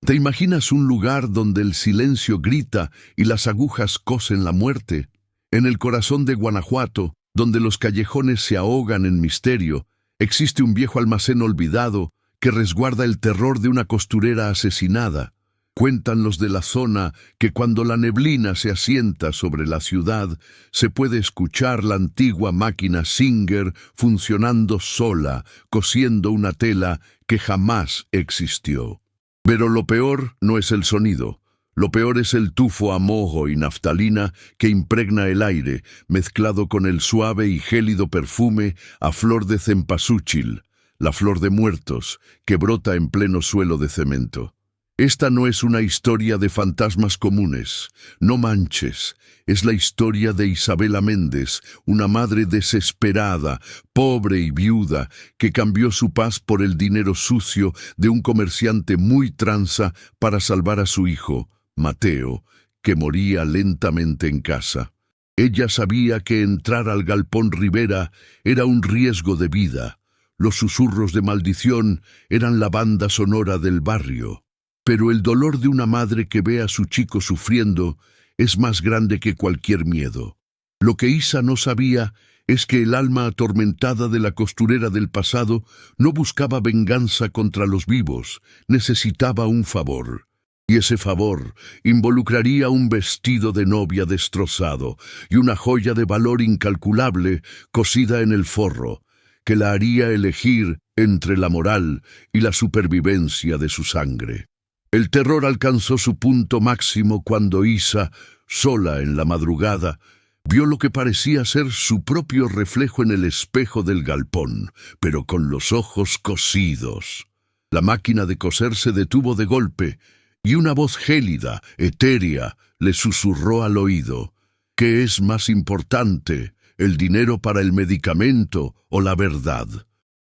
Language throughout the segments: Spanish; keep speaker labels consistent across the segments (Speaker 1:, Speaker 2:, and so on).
Speaker 1: ¿Te imaginas un lugar donde el silencio grita y las agujas cosen la muerte? En el corazón de Guanajuato, donde los callejones se ahogan en misterio, existe un viejo almacén olvidado que resguarda el terror de una costurera asesinada. Cuentan los de la zona que cuando la neblina se asienta sobre la ciudad, se puede escuchar la antigua máquina Singer funcionando sola, cosiendo una tela que jamás existió. Pero lo peor no es el sonido. Lo peor es el tufo a moho y naftalina que impregna el aire, mezclado con el suave y gélido perfume a flor de cempasúchil, la flor de muertos, que brota en pleno suelo de cemento. Esta no es una historia de fantasmas comunes, no manches, es la historia de Isabela Méndez, una madre desesperada, pobre y viuda, que cambió su paz por el dinero sucio de un comerciante muy tranza para salvar a su hijo, Mateo, que moría lentamente en casa. Ella sabía que entrar al Galpón Rivera era un riesgo de vida. Los susurros de maldición eran la banda sonora del barrio. Pero el dolor de una madre que ve a su chico sufriendo es más grande que cualquier miedo. Lo que Isa no sabía es que el alma atormentada de la costurera del pasado no buscaba venganza contra los vivos, necesitaba un favor. Y ese favor involucraría un vestido de novia destrozado y una joya de valor incalculable cosida en el forro, que la haría elegir entre la moral y la supervivencia de su sangre. El terror alcanzó su punto máximo cuando Isa, sola en la madrugada, vio lo que parecía ser su propio reflejo en el espejo del galpón, pero con los ojos cosidos. La máquina de coser se detuvo de golpe, y una voz gélida, etérea, le susurró al oído: ¿qué es más importante, el dinero para el medicamento o la verdad?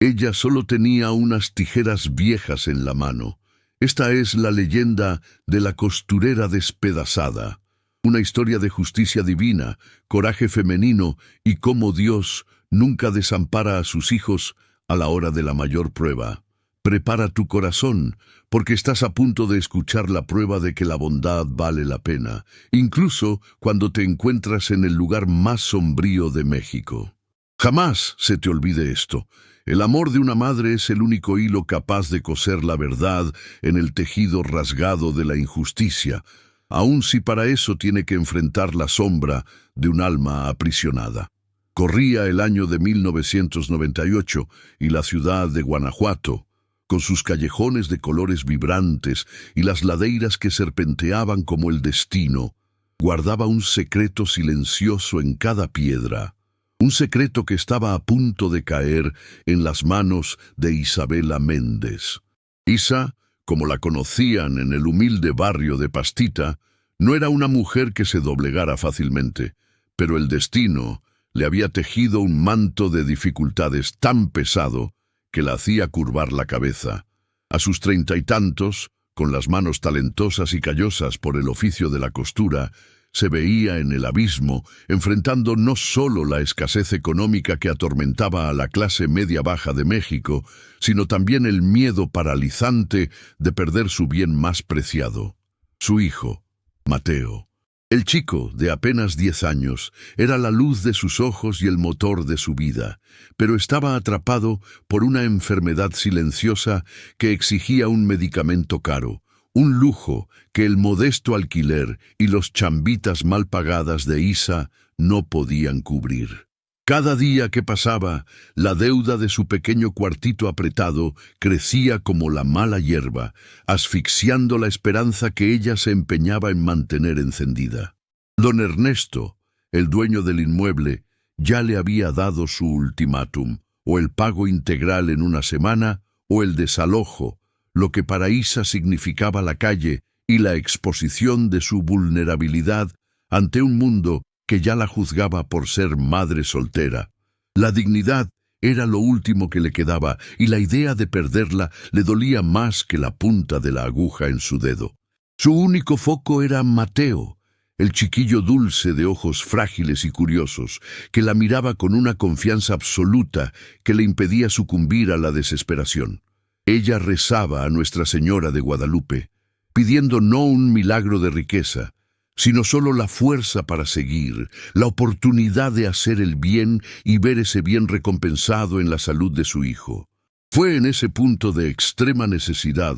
Speaker 1: Ella solo tenía unas tijeras viejas en la mano. Esta es la leyenda de la costurera despedazada, una historia de justicia divina, coraje femenino y cómo Dios nunca desampara a sus hijos a la hora de la mayor prueba. Prepara tu corazón, porque estás a punto de escuchar la prueba de que la bondad vale la pena, incluso cuando te encuentras en el lugar más sombrío de México. Jamás se te olvide esto. El amor de una madre es el único hilo capaz de coser la verdad en el tejido rasgado de la injusticia, aun si para eso tiene que enfrentar la sombra de un alma aprisionada. Corría el año de 1998 y la ciudad de Guanajuato, con sus callejones de colores vibrantes y las ladeiras que serpenteaban como el destino, guardaba un secreto silencioso en cada piedra. Un secreto que estaba a punto de caer en las manos de Isabela Méndez. Isa, como la conocían en el humilde barrio de Pastita, no era una mujer que se doblegara fácilmente, pero el destino le había tejido un manto de dificultades tan pesado que la hacía curvar la cabeza. A sus 30 y tantos, con las manos talentosas y callosas por el oficio de la costura, se veía en el abismo, enfrentando no solo la escasez económica que atormentaba a la clase media-baja de México, sino también el miedo paralizante de perder su bien más preciado, su hijo, Mateo. El chico, de apenas 10 años, era la luz de sus ojos y el motor de su vida, pero estaba atrapado por una enfermedad silenciosa que exigía un medicamento caro, un lujo que el modesto alquiler y los chambitas mal pagadas de Isa no podían cubrir. Cada día que pasaba, la deuda de su pequeño cuartito apretado crecía como la mala hierba, asfixiando la esperanza que ella se empeñaba en mantener encendida. Don Ernesto, el dueño del inmueble, ya le había dado su ultimátum, o el pago integral en una semana, o el desalojo, lo que para Isa significaba la calle y la exposición de su vulnerabilidad ante un mundo que ya la juzgaba por ser madre soltera. La dignidad era lo último que le quedaba y la idea de perderla le dolía más que la punta de la aguja en su dedo. Su único foco era Mateo, el chiquillo dulce de ojos frágiles y curiosos, que la miraba con una confianza absoluta que le impedía sucumbir a la desesperación. Ella rezaba a Nuestra Señora de Guadalupe, pidiendo no un milagro de riqueza, sino solo la fuerza para seguir, la oportunidad de hacer el bien y ver ese bien recompensado en la salud de su hijo. Fue en ese punto de extrema necesidad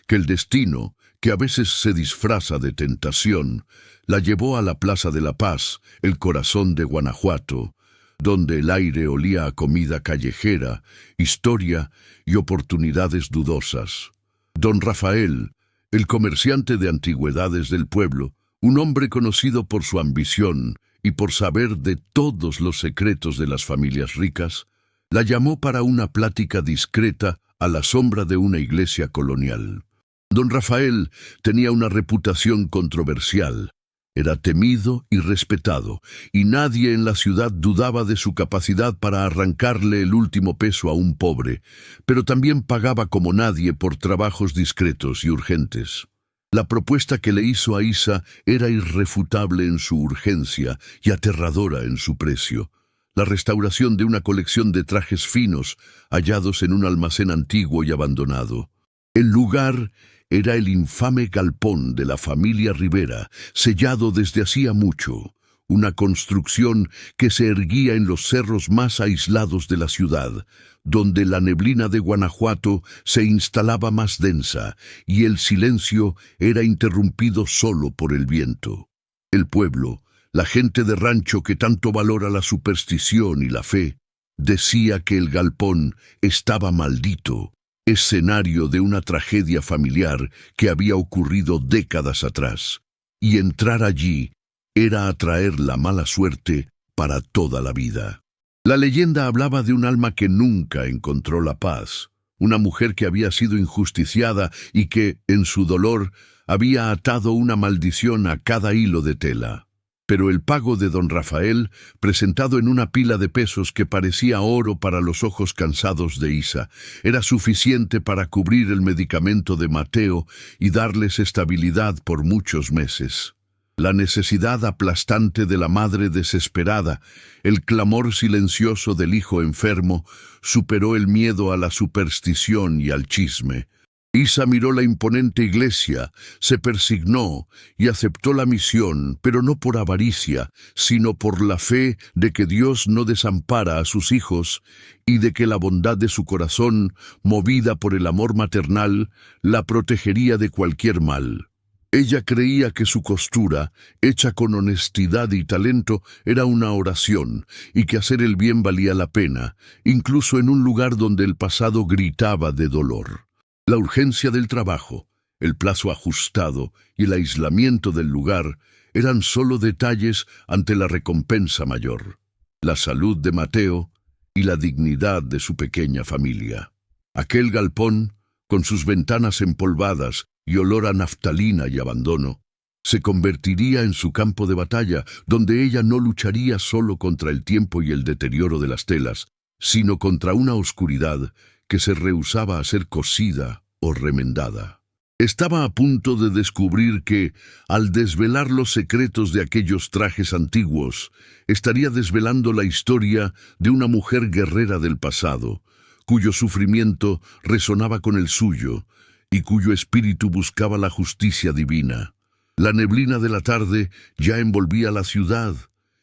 Speaker 1: que el destino, que a veces se disfraza de tentación, la llevó a la Plaza de la Paz, el corazón de Guanajuato, donde el aire olía a comida callejera, historia y oportunidades dudosas. Don Rafael, el comerciante de antigüedades del pueblo, un hombre conocido por su ambición y por saber de todos los secretos de las familias ricas, la llamó para una plática discreta a la sombra de una iglesia colonial. Don Rafael tenía una reputación controversial. Era temido y respetado, y nadie en la ciudad dudaba de su capacidad para arrancarle el último peso a un pobre, pero también pagaba como nadie por trabajos discretos y urgentes. La propuesta que le hizo a Isa era irrefutable en su urgencia y aterradora en su precio. La restauración de una colección de trajes finos hallados en un almacén antiguo y abandonado. El lugar era el infame galpón de la familia Rivera, sellado desde hacía mucho, una construcción que se erguía en los cerros más aislados de la ciudad, donde la neblina de Guanajuato se instalaba más densa y el silencio era interrumpido solo por el viento. El pueblo, la gente de rancho que tanto valora la superstición y la fe, decía que el galpón estaba maldito, escenario de una tragedia familiar que había ocurrido décadas atrás, y entrar allí era atraer la mala suerte para toda la vida. La leyenda hablaba de un alma que nunca encontró la paz, una mujer que había sido injusticiada y que, en su dolor, había atado una maldición a cada hilo de tela. Pero el pago de don Rafael, presentado en una pila de pesos que parecía oro para los ojos cansados de Isa, era suficiente para cubrir el medicamento de Mateo y darles estabilidad por muchos meses. La necesidad aplastante de la madre desesperada, el clamor silencioso del hijo enfermo, superó el miedo a la superstición y al chisme. Isa miró la imponente iglesia, se persignó y aceptó la misión, pero no por avaricia, sino por la fe de que Dios no desampara a sus hijos y de que la bondad de su corazón, movida por el amor maternal, la protegería de cualquier mal. Ella creía que su costura, hecha con honestidad y talento, era una oración, y que hacer el bien valía la pena, incluso en un lugar donde el pasado gritaba de dolor. La urgencia del trabajo, el plazo ajustado y el aislamiento del lugar eran solo detalles ante la recompensa mayor, la salud de Mateo y la dignidad de su pequeña familia. Aquel galpón, con sus ventanas empolvadas y olor a naftalina y abandono, se convertiría en su campo de batalla, donde ella no lucharía solo contra el tiempo y el deterioro de las telas, sino contra una oscuridad que se rehusaba a ser cosida o remendada. Estaba a punto de descubrir que, al desvelar los secretos de aquellos trajes antiguos, estaría desvelando la historia de una mujer guerrera del pasado, cuyo sufrimiento resonaba con el suyo y cuyo espíritu buscaba la justicia divina. La neblina de la tarde ya envolvía la ciudad,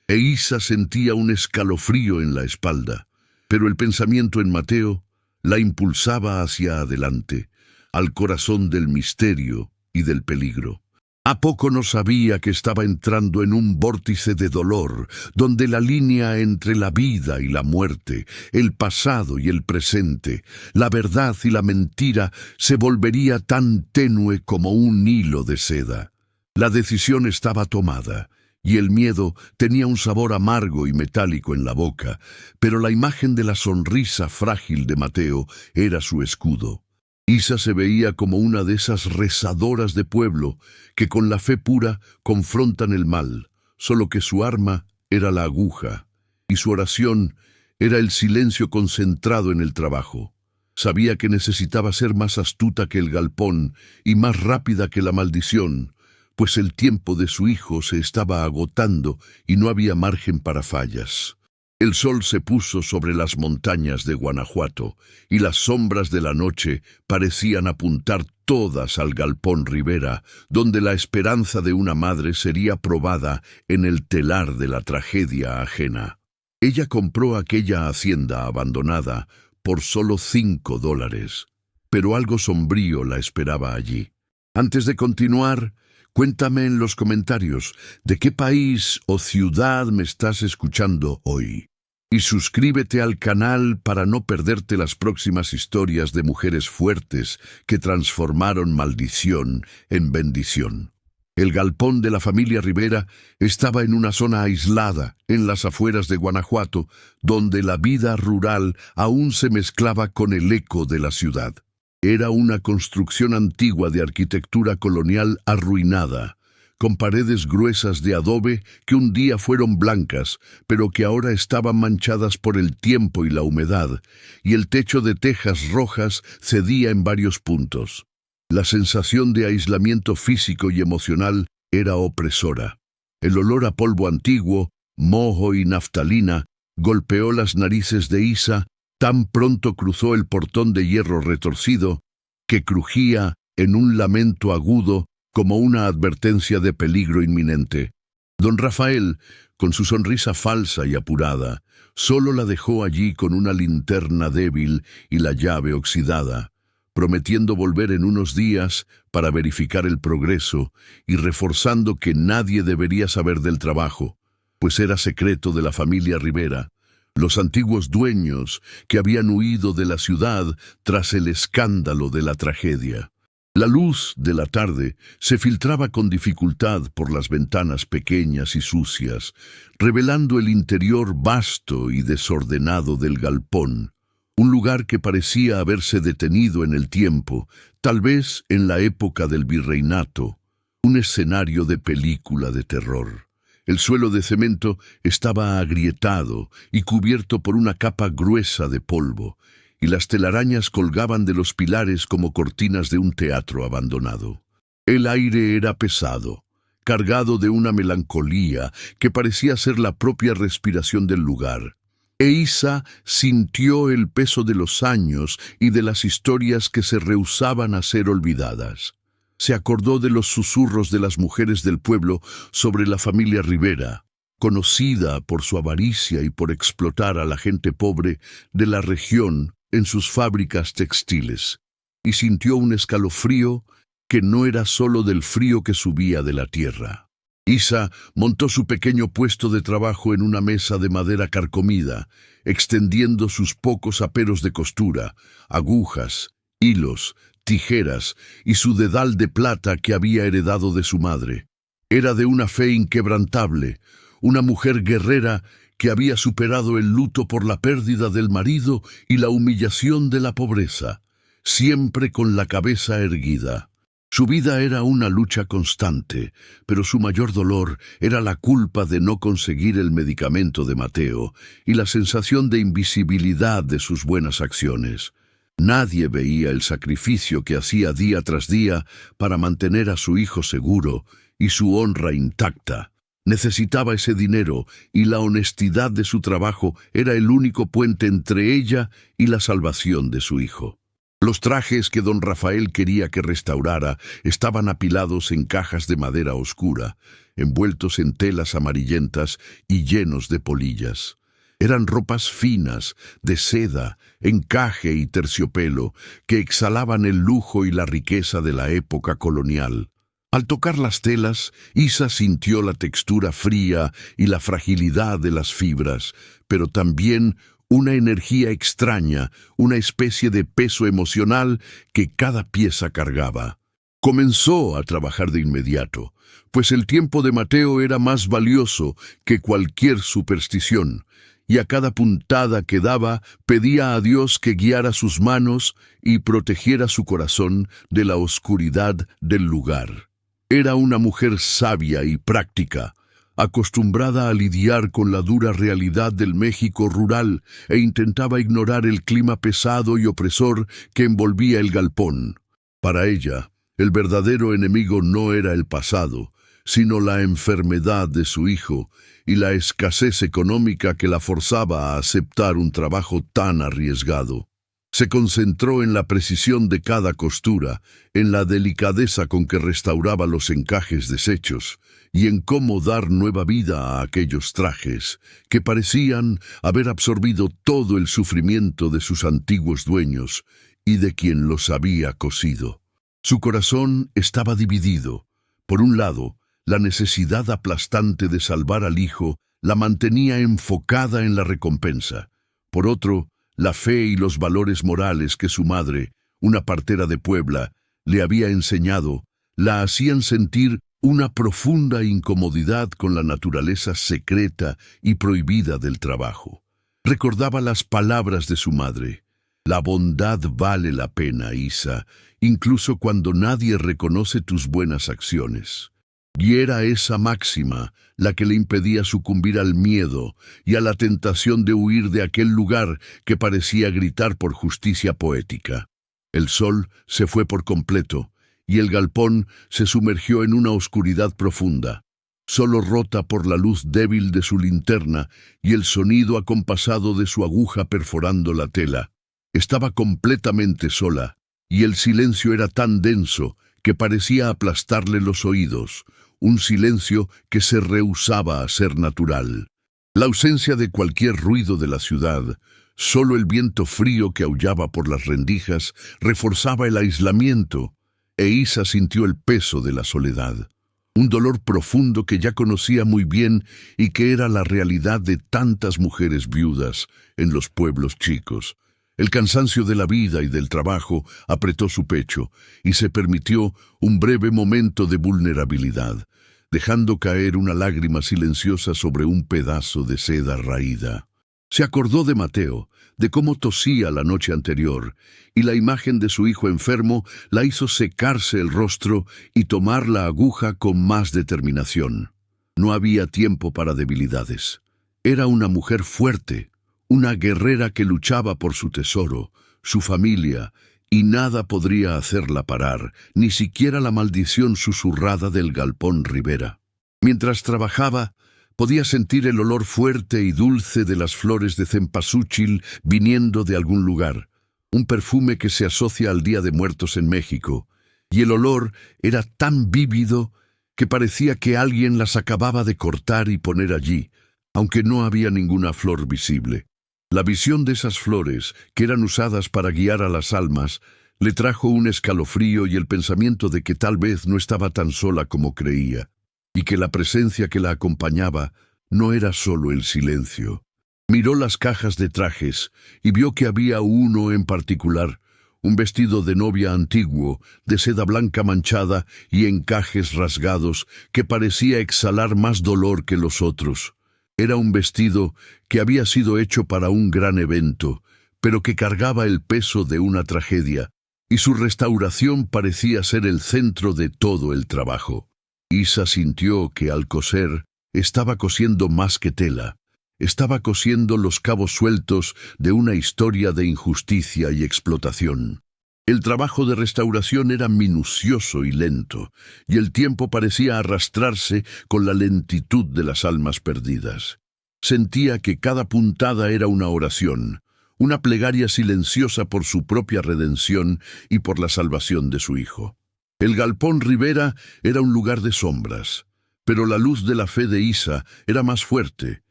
Speaker 1: e Isa sentía un escalofrío en la espalda, pero el pensamiento en Mateo la impulsaba hacia adelante, al corazón del misterio y del peligro. ¿A poco no sabía que estaba entrando en un vórtice de dolor, donde la línea entre la vida y la muerte, el pasado y el presente, la verdad y la mentira se volvería tan tenue como un hilo de seda? La decisión estaba tomada, y el miedo tenía un sabor amargo y metálico en la boca, pero la imagen de la sonrisa frágil de Mateo era su escudo. Isa se veía como una de esas rezadoras de pueblo que con la fe pura confrontan el mal, solo que su arma era la aguja, y su oración era el silencio concentrado en el trabajo. Sabía que necesitaba ser más astuta que el galpón y más rápida que la maldición, pues el tiempo de su hijo se estaba agotando y no había margen para fallas. El sol se puso sobre las montañas de Guanajuato y las sombras de la noche parecían apuntar todas al galpón Rivera, donde la esperanza de una madre sería probada en el telar de la tragedia ajena. Ella compró aquella hacienda abandonada por solo $5, pero algo sombrío la esperaba allí. Antes de continuar, cuéntame en los comentarios de qué país o ciudad me estás escuchando hoy. Y suscríbete al canal para no perderte las próximas historias de mujeres fuertes que transformaron maldición en bendición. El galpón de la familia Rivera estaba en una zona aislada, en las afueras de Guanajuato, donde la vida rural aún se mezclaba con el eco de la ciudad. Era una construcción antigua de arquitectura colonial arruinada, con paredes gruesas de adobe que un día fueron blancas, pero que ahora estaban manchadas por el tiempo y la humedad, y el techo de tejas rojas cedía en varios puntos. La sensación de aislamiento físico y emocional era opresora. El olor a polvo antiguo, moho y naftalina golpeó las narices de Isa tan pronto cruzó el portón de hierro retorcido, que crujía en un lamento agudo como una advertencia de peligro inminente. Don Rafael, con su sonrisa falsa y apurada, solo la dejó allí con una linterna débil y la llave oxidada, prometiendo volver en unos días para verificar el progreso y reforzando que nadie debería saber del trabajo, pues era secreto de la familia Rivera, los antiguos dueños que habían huido de la ciudad tras el escándalo de la tragedia. La luz de la tarde se filtraba con dificultad por las ventanas pequeñas y sucias, revelando el interior vasto y desordenado del galpón, un lugar que parecía haberse detenido en el tiempo, tal vez en la época del virreinato, un escenario de película de terror. El suelo de cemento estaba agrietado y cubierto por una capa gruesa de polvo, y las telarañas colgaban de los pilares como cortinas de un teatro abandonado. El aire era pesado, cargado de una melancolía que parecía ser la propia respiración del lugar. Isa sintió el peso de los años y de las historias que se rehusaban a ser olvidadas. Se acordó de los susurros de las mujeres del pueblo sobre la familia Rivera, conocida por su avaricia y por explotar a la gente pobre de la región en sus fábricas textiles, y sintió un escalofrío que no era solo del frío que subía de la tierra. Isa montó su pequeño puesto de trabajo en una mesa de madera carcomida, extendiendo sus pocos aperos de costura, agujas, hilos, tijeras y su dedal de plata que había heredado de su madre. Era de una fe inquebrantable, una mujer guerrera que había superado el luto por la pérdida del marido y la humillación de la pobreza, siempre con la cabeza erguida. Su vida era una lucha constante, pero su mayor dolor era la culpa de no conseguir el medicamento de Mateo y la sensación de invisibilidad de sus buenas acciones. Nadie veía el sacrificio que hacía día tras día para mantener a su hijo seguro y su honra intacta. Necesitaba ese dinero y la honestidad de su trabajo era el único puente entre ella y la salvación de su hijo. Los trajes que don Rafael quería que restaurara estaban apilados en cajas de madera oscura, envueltos en telas amarillentas y llenos de polillas. Eran ropas finas, de seda, encaje y terciopelo, que exhalaban el lujo y la riqueza de la época colonial. Al tocar las telas, Isa sintió la textura fría y la fragilidad de las fibras, pero también una energía extraña, una especie de peso emocional que cada pieza cargaba. Comenzó a trabajar de inmediato, pues el tiempo de Mateo era más valioso que cualquier superstición, y a cada puntada que daba pedía a Dios que guiara sus manos y protegiera su corazón de la oscuridad del lugar. Era una mujer sabia y práctica, acostumbrada a lidiar con la dura realidad del México rural e intentaba ignorar el clima pesado y opresor que envolvía el galpón. Para ella, el verdadero enemigo no era el pasado, sino la enfermedad de su hijo y la escasez económica que la forzaba a aceptar un trabajo tan arriesgado. Se concentró en la precisión de cada costura, en la delicadeza con que restauraba los encajes deshechos y en cómo dar nueva vida a aquellos trajes que parecían haber absorbido todo el sufrimiento de sus antiguos dueños y de quien los había cosido. Su corazón estaba dividido. Por un lado, la necesidad aplastante de salvar al hijo la mantenía enfocada en la recompensa. Por otro, la fe y los valores morales que su madre, una partera de Puebla, le había enseñado, la hacían sentir una profunda incomodidad con la naturaleza secreta y prohibida del trabajo. Recordaba las palabras de su madre: «La bondad vale la pena, Isa, incluso cuando nadie reconoce tus buenas acciones». Y era esa máxima la que le impedía sucumbir al miedo y a la tentación de huir de aquel lugar que parecía gritar por justicia poética. El sol se fue por completo y el galpón se sumergió en una oscuridad profunda, solo rota por la luz débil de su linterna y el sonido acompasado de su aguja perforando la tela. Estaba completamente sola y el silencio era tan denso que parecía aplastarle los oídos, un silencio que se rehusaba a ser natural. La ausencia de cualquier ruido de la ciudad, solo el viento frío que aullaba por las rendijas, reforzaba el aislamiento, e Isa sintió el peso de la soledad. Un dolor profundo que ya conocía muy bien y que era la realidad de tantas mujeres viudas en los pueblos chicos. El cansancio de la vida y del trabajo apretó su pecho y se permitió un breve momento de vulnerabilidad, dejando caer una lágrima silenciosa sobre un pedazo de seda raída. Se acordó de Mateo, de cómo tosía la noche anterior, y la imagen de su hijo enfermo la hizo secarse el rostro y tomar la aguja con más determinación. No había tiempo para debilidades. Era una mujer fuerte, una guerrera que luchaba por su tesoro, su familia, y nada podría hacerla parar, ni siquiera la maldición susurrada del galpón Rivera. Mientras trabajaba, podía sentir el olor fuerte y dulce de las flores de cempasúchil viniendo de algún lugar, un perfume que se asocia al Día de Muertos en México, y el olor era tan vívido que parecía que alguien las acababa de cortar y poner allí, aunque no había ninguna flor visible. La visión de esas flores, que eran usadas para guiar a las almas, le trajo un escalofrío y el pensamiento de que tal vez no estaba tan sola como creía, y que la presencia que la acompañaba no era solo el silencio. Miró las cajas de trajes y vio que había uno en particular, un vestido de novia antiguo, de seda blanca manchada y encajes rasgados, que parecía exhalar más dolor que los otros. Era un vestido que había sido hecho para un gran evento, pero que cargaba el peso de una tragedia, y su restauración parecía ser el centro de todo el trabajo. Isa sintió que al coser estaba cosiendo más que tela. Estaba cosiendo los cabos sueltos de una historia de injusticia y explotación. El trabajo de restauración era minucioso y lento, y el tiempo parecía arrastrarse con la lentitud de las almas perdidas. Sentía que cada puntada era una oración, una plegaria silenciosa por su propia redención y por la salvación de su hijo. El galpón Rivera era un lugar de sombras, pero la luz de la fe de Isa era más fuerte,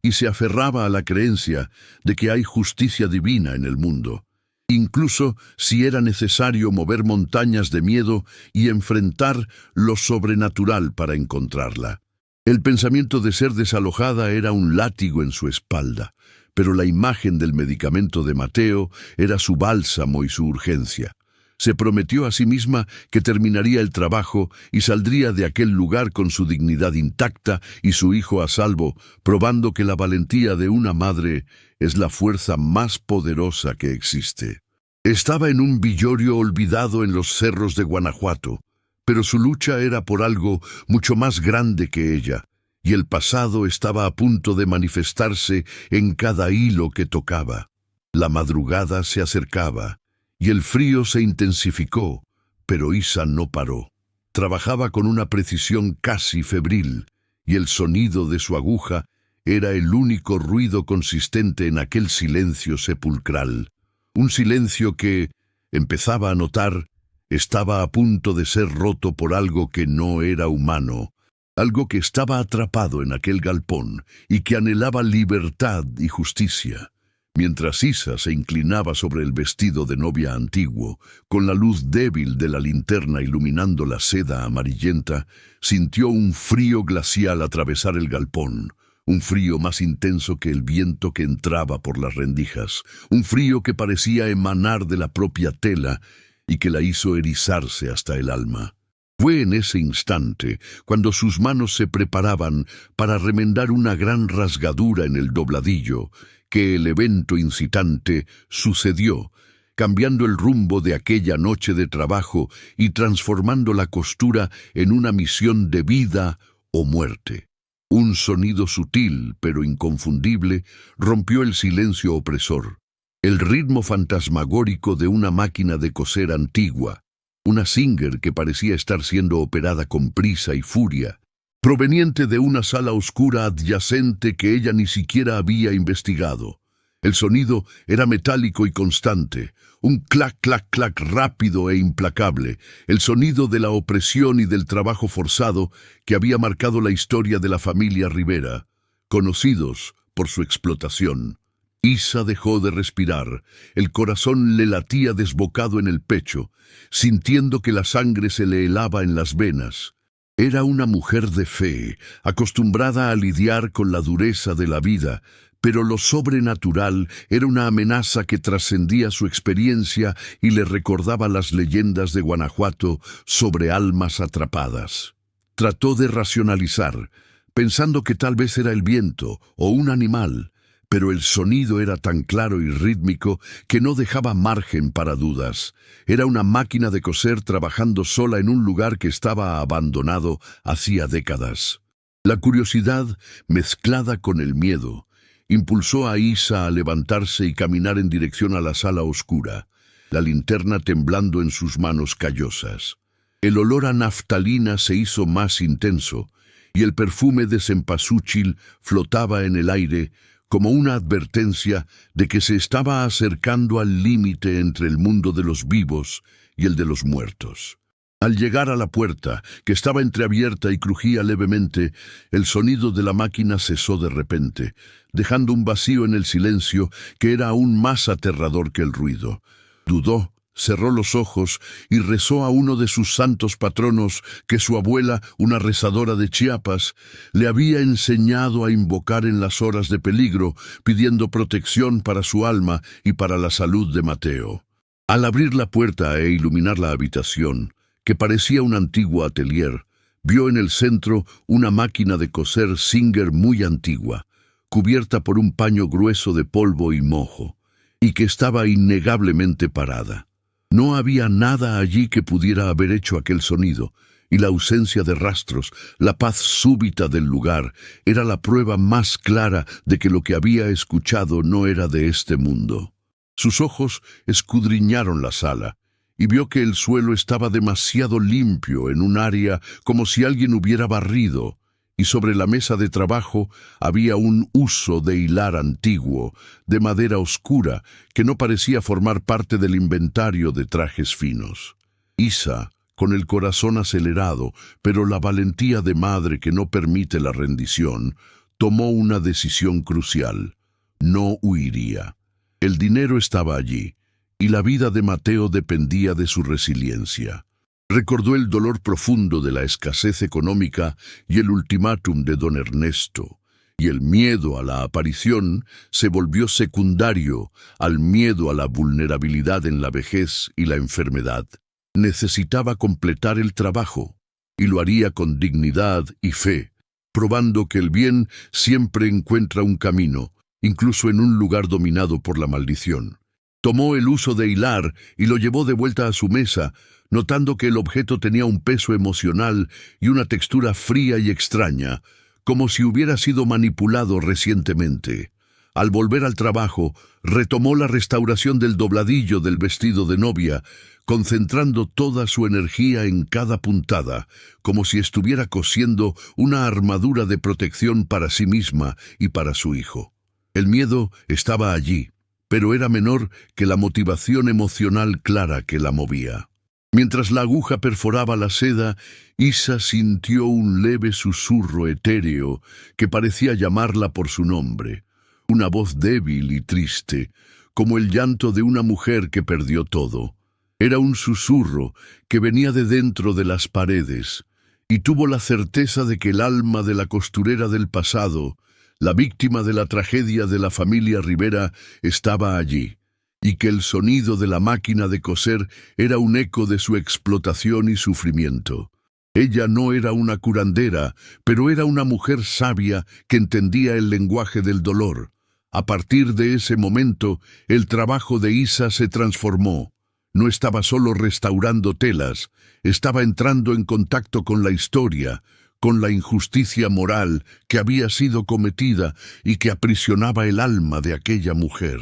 Speaker 1: y se aferraba a la creencia de que hay justicia divina en el mundo, incluso si era necesario mover montañas de miedo y enfrentar lo sobrenatural para encontrarla. El pensamiento de ser desalojada era un látigo en su espalda, pero la imagen del medicamento de Mateo era su bálsamo y su urgencia. Se prometió a sí misma que terminaría el trabajo y saldría de aquel lugar con su dignidad intacta y su hijo a salvo, probando que la valentía de una madre es la fuerza más poderosa que existe. Estaba en un villorio olvidado en los cerros de Guanajuato, pero su lucha era por algo mucho más grande que ella, y el pasado estaba a punto de manifestarse en cada hilo que tocaba. La madrugada se acercaba, y el frío se intensificó, pero Isa no paró. Trabajaba con una precisión casi febril, y el sonido de su aguja era el único ruido consistente en aquel silencio sepulcral. Un silencio que, empezaba a notar, estaba a punto de ser roto por algo que no era humano, algo que estaba atrapado en aquel galpón y que anhelaba libertad y justicia. Mientras Isa se inclinaba sobre el vestido de novia antiguo, con la luz débil de la linterna iluminando la seda amarillenta, sintió un frío glacial atravesar el galpón, un frío más intenso que el viento que entraba por las rendijas, un frío que parecía emanar de la propia tela y que la hizo erizarse hasta el alma. Fue en ese instante cuando sus manos se preparaban para remendar una gran rasgadura en el dobladillo, que el evento incitante sucedió, cambiando el rumbo de aquella noche de trabajo y transformando la costura en una misión de vida o muerte. Un sonido sutil pero inconfundible rompió el silencio opresor, el ritmo fantasmagórico de una máquina de coser antigua, una Singer que parecía estar siendo operada con prisa y furia, proveniente de una sala oscura adyacente que ella ni siquiera había investigado. El sonido era metálico y constante, un clac, clac, clac rápido e implacable, el sonido de la opresión y del trabajo forzado que había marcado la historia de la familia Rivera, conocidos por su explotación. Isa dejó de respirar, el corazón le latía desbocado en el pecho, sintiendo que la sangre se le helaba en las venas. Era una mujer de fe, acostumbrada a lidiar con la dureza de la vida, pero lo sobrenatural era una amenaza que trascendía su experiencia y le recordaba las leyendas de Guanajuato sobre almas atrapadas. Trató de racionalizar, pensando que tal vez era el viento o un animal, pero el sonido era tan claro y rítmico que no dejaba margen para dudas. Era una máquina de coser trabajando sola en un lugar que estaba abandonado hacía décadas. La curiosidad, mezclada con el miedo, impulsó a Isa a levantarse y caminar en dirección a la sala oscura, la linterna temblando en sus manos callosas. El olor a naftalina se hizo más intenso, y el perfume de cempasúchil flotaba en el aire, como una advertencia de que se estaba acercando al límite entre el mundo de los vivos y el de los muertos. Al llegar a la puerta, que estaba entreabierta y crujía levemente, el sonido de la máquina cesó de repente, dejando un vacío en el silencio que era aún más aterrador que el ruido. Dudó, cerró los ojos y rezó a uno de sus santos patronos que su abuela, una rezadora de Chiapas, le había enseñado a invocar en las horas de peligro, pidiendo protección para su alma y para la salud de Mateo. Al abrir la puerta e iluminar la habitación, que parecía un antiguo atelier, vio en el centro una máquina de coser Singer muy antigua, cubierta por un paño grueso de polvo y mojo, y que estaba innegablemente parada. No había nada allí que pudiera haber hecho aquel sonido, y la ausencia de rastros, la paz súbita del lugar, era la prueba más clara de que lo que había escuchado no era de este mundo. Sus ojos escudriñaron la sala, y vio que el suelo estaba demasiado limpio en un área como si alguien hubiera barrido, y sobre la mesa de trabajo había un huso de hilar antiguo, de madera oscura, que no parecía formar parte del inventario de trajes finos. Isa, con el corazón acelerado, pero la valentía de madre que no permite la rendición, tomó una decisión crucial. No huiría. El dinero estaba allí, y la vida de Mateo dependía de su resiliencia. Recordó el dolor profundo de la escasez económica y el ultimátum de don Ernesto, y el miedo a la aparición se volvió secundario al miedo a la vulnerabilidad en la vejez y la enfermedad. Necesitaba completar el trabajo, y lo haría con dignidad y fe, probando que el bien siempre encuentra un camino, incluso en un lugar dominado por la maldición. Tomó el huso de hilar y lo llevó de vuelta a su mesa, notando que el objeto tenía un peso emocional y una textura fría y extraña, como si hubiera sido manipulado recientemente. Al volver al trabajo, retomó la restauración del dobladillo del vestido de novia, concentrando toda su energía en cada puntada, como si estuviera cosiendo una armadura de protección para sí misma y para su hijo. El miedo estaba allí, pero era menor que la motivación emocional clara que la movía. Mientras la aguja perforaba la seda, Isa sintió un leve susurro etéreo que parecía llamarla por su nombre, una voz débil y triste, como el llanto de una mujer que perdió todo. Era un susurro que venía de dentro de las paredes, y tuvo la certeza de que el alma de la costurera del pasado, la víctima de la tragedia de la familia Rivera, estaba allí, y que el sonido de la máquina de coser era un eco de su explotación y sufrimiento. Ella no era una curandera, pero era una mujer sabia que entendía el lenguaje del dolor. A partir de ese momento, el trabajo de Isa se transformó. No estaba solo restaurando telas, estaba entrando en contacto con la historia, con la injusticia moral que había sido cometida y que aprisionaba el alma de aquella mujer.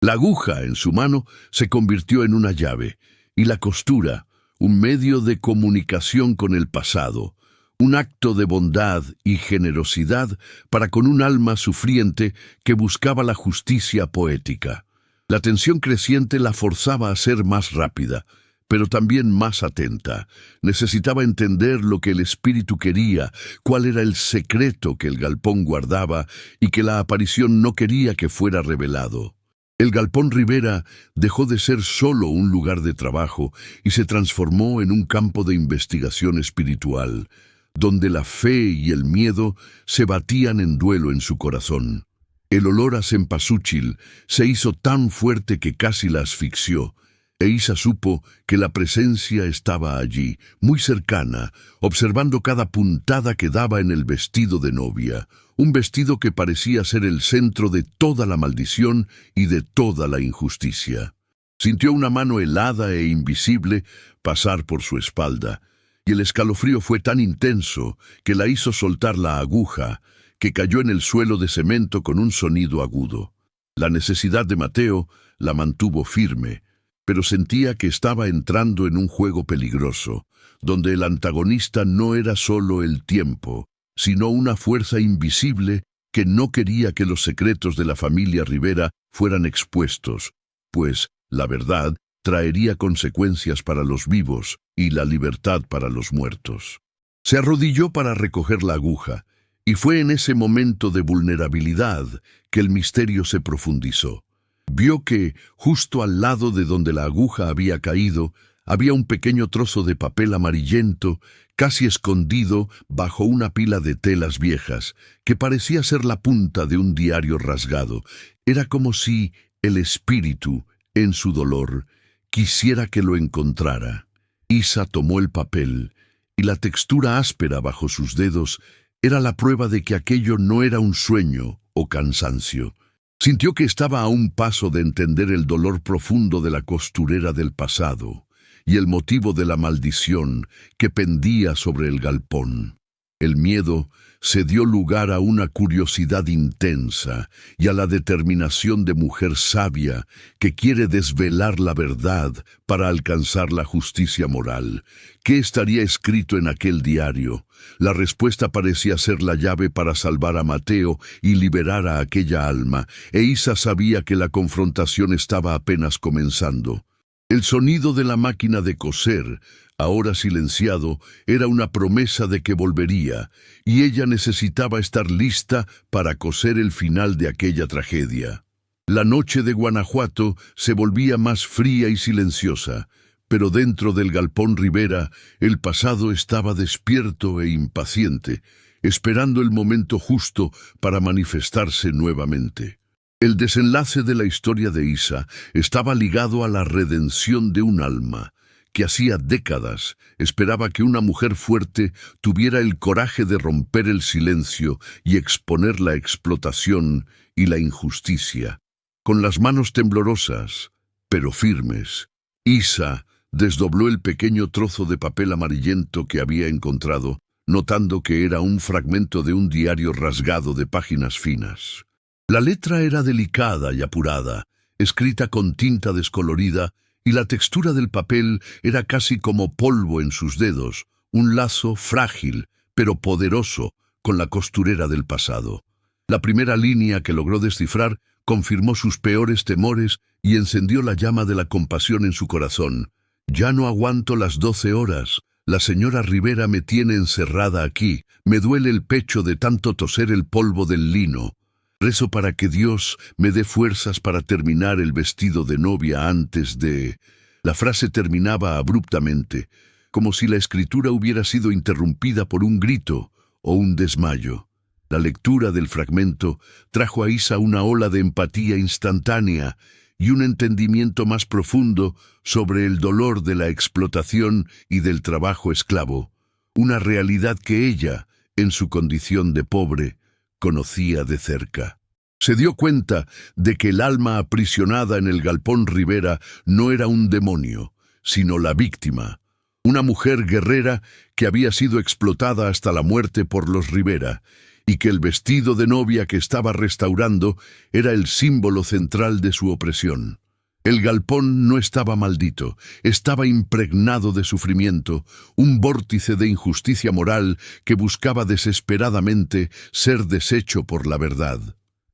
Speaker 1: La aguja en su mano se convirtió en una llave, y la costura, un medio de comunicación con el pasado, un acto de bondad y generosidad para con un alma sufriente que buscaba la justicia poética. La tensión creciente la forzaba a ser más rápida, pero también más atenta. Necesitaba entender lo que el espíritu quería, cuál era el secreto que el galpón guardaba y que la aparición no quería que fuera revelado. El Galpón Rivera dejó de ser solo un lugar de trabajo y se transformó en un campo de investigación espiritual, donde la fe y el miedo se batían en duelo en su corazón. El olor a cempasúchil se hizo tan fuerte que casi la asfixió, e Isa supo que la presencia estaba allí, muy cercana, observando cada puntada que daba en el vestido de novia, un vestido que parecía ser el centro de toda la maldición y de toda la injusticia. Sintió una mano helada e invisible pasar por su espalda, y el escalofrío fue tan intenso que la hizo soltar la aguja, que cayó en el suelo de cemento con un sonido agudo. La necesidad de Mateo la mantuvo firme, pero sentía que estaba entrando en un juego peligroso, donde el antagonista no era solo el tiempo, sino una fuerza invisible que no quería que los secretos de la familia Rivera fueran expuestos, pues la verdad traería consecuencias para los vivos y la libertad para los muertos. Se arrodilló para recoger la aguja, y fue en ese momento de vulnerabilidad que el misterio se profundizó. Vio que, justo al lado de donde la aguja había caído, había un pequeño trozo de papel amarillento, casi escondido bajo una pila de telas viejas, que parecía ser la punta de un diario rasgado. Era como si el espíritu, en su dolor, quisiera que lo encontrara. Isa tomó el papel, y la textura áspera bajo sus dedos era la prueba de que aquello no era un sueño o cansancio. Sintió que estaba a un paso de entender el dolor profundo de la costurera del pasado y el motivo de la maldición que pendía sobre el galpón. El miedo se dio lugar a una curiosidad intensa y a la determinación de mujer sabia que quiere desvelar la verdad para alcanzar la justicia moral. ¿Qué estaría escrito en aquel diario? La respuesta parecía ser la llave para salvar a Mateo y liberar a aquella alma, e Isa sabía que la confrontación estaba apenas comenzando. El sonido de la máquina de coser, ahora silenciado, era una promesa de que volvería, y ella necesitaba estar lista para coser el final de aquella tragedia. La noche de Guanajuato se volvía más fría y silenciosa, pero dentro del Galpón Rivera el pasado estaba despierto e impaciente, esperando el momento justo para manifestarse nuevamente. El desenlace de la historia de Isa estaba ligado a la redención de un alma, que hacía décadas esperaba que una mujer fuerte tuviera el coraje de romper el silencio y exponer la explotación y la injusticia. Con las manos temblorosas, pero firmes, Isa desdobló el pequeño trozo de papel amarillento que había encontrado, notando que era un fragmento de un diario rasgado de páginas finas. La letra era delicada y apurada, escrita con tinta descolorida, y la textura del papel era casi como polvo en sus dedos, un lazo frágil, pero poderoso, con la costurera del pasado. La primera línea que logró descifrar confirmó sus peores temores y encendió la llama de la compasión en su corazón. «Ya no aguanto las 12 horas. La señora Rivera me tiene encerrada aquí. Me duele el pecho de tanto toser el polvo del lino. Rezo para que Dios me dé fuerzas para terminar el vestido de novia antes de...». La frase terminaba abruptamente, como si la escritura hubiera sido interrumpida por un grito o un desmayo. La lectura del fragmento trajo a Isa una ola de empatía instantánea y un entendimiento más profundo sobre el dolor de la explotación y del trabajo esclavo, una realidad que ella, en su condición de pobre, conocía de cerca. Se dio cuenta de que el alma aprisionada en el galpón Rivera no era un demonio, sino la víctima, una mujer guerrera que había sido explotada hasta la muerte por los Rivera, y que el vestido de novia que estaba restaurando era el símbolo central de su opresión. El galpón no estaba maldito, estaba impregnado de sufrimiento, un vórtice de injusticia moral que buscaba desesperadamente ser deshecho por la verdad.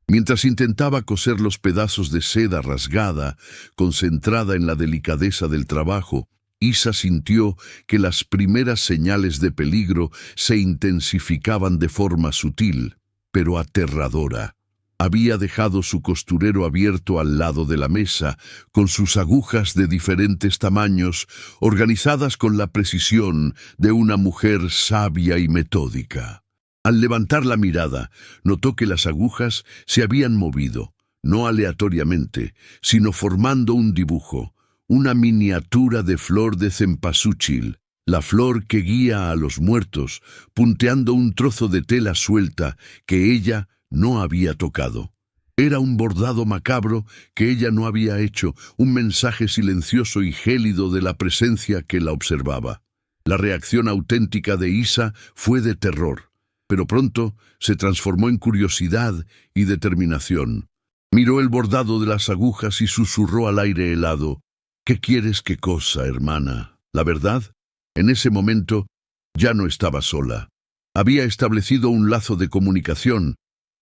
Speaker 1: Mientras intentaba coser los pedazos de seda rasgada, concentrada en la delicadeza del trabajo, Isa sintió que las primeras señales de peligro se intensificaban de forma sutil, pero aterradora. Había dejado su costurero abierto al lado de la mesa, con sus agujas de diferentes tamaños, organizadas con la precisión de una mujer sabia y metódica. Al levantar la mirada, notó que las agujas se habían movido, no aleatoriamente, sino formando un dibujo, una miniatura de flor de cempasúchil, la flor que guía a los muertos, punteando un trozo de tela suelta que ella no había tocado. Era un bordado macabro que ella no había hecho, un mensaje silencioso y gélido de la presencia que la observaba. La reacción auténtica de Isa fue de terror, pero pronto se transformó en curiosidad y determinación. Miró el bordado de las agujas y susurró al aire helado: «¿Qué quieres que cosa, hermana? La verdad». En ese momento ya no estaba sola. Había establecido un lazo de comunicación,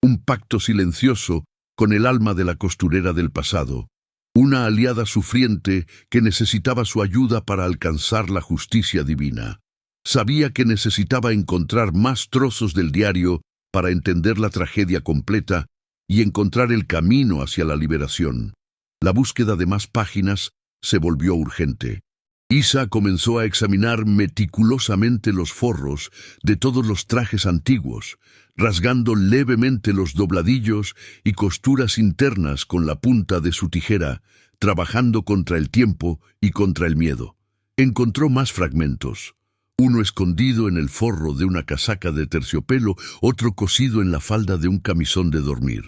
Speaker 1: un pacto silencioso con el alma de la costurera del pasado, una aliada sufriente que necesitaba su ayuda para alcanzar la justicia divina. Sabía que necesitaba encontrar más trozos del diario para entender la tragedia completa y encontrar el camino hacia la liberación. La búsqueda de más páginas se volvió urgente. Isa comenzó a examinar meticulosamente los forros de todos los trajes antiguos, rasgando levemente los dobladillos y costuras internas con la punta de su tijera, trabajando contra el tiempo y contra el miedo. Encontró más fragmentos, uno escondido en el forro de una casaca de terciopelo, otro cosido en la falda de un camisón de dormir.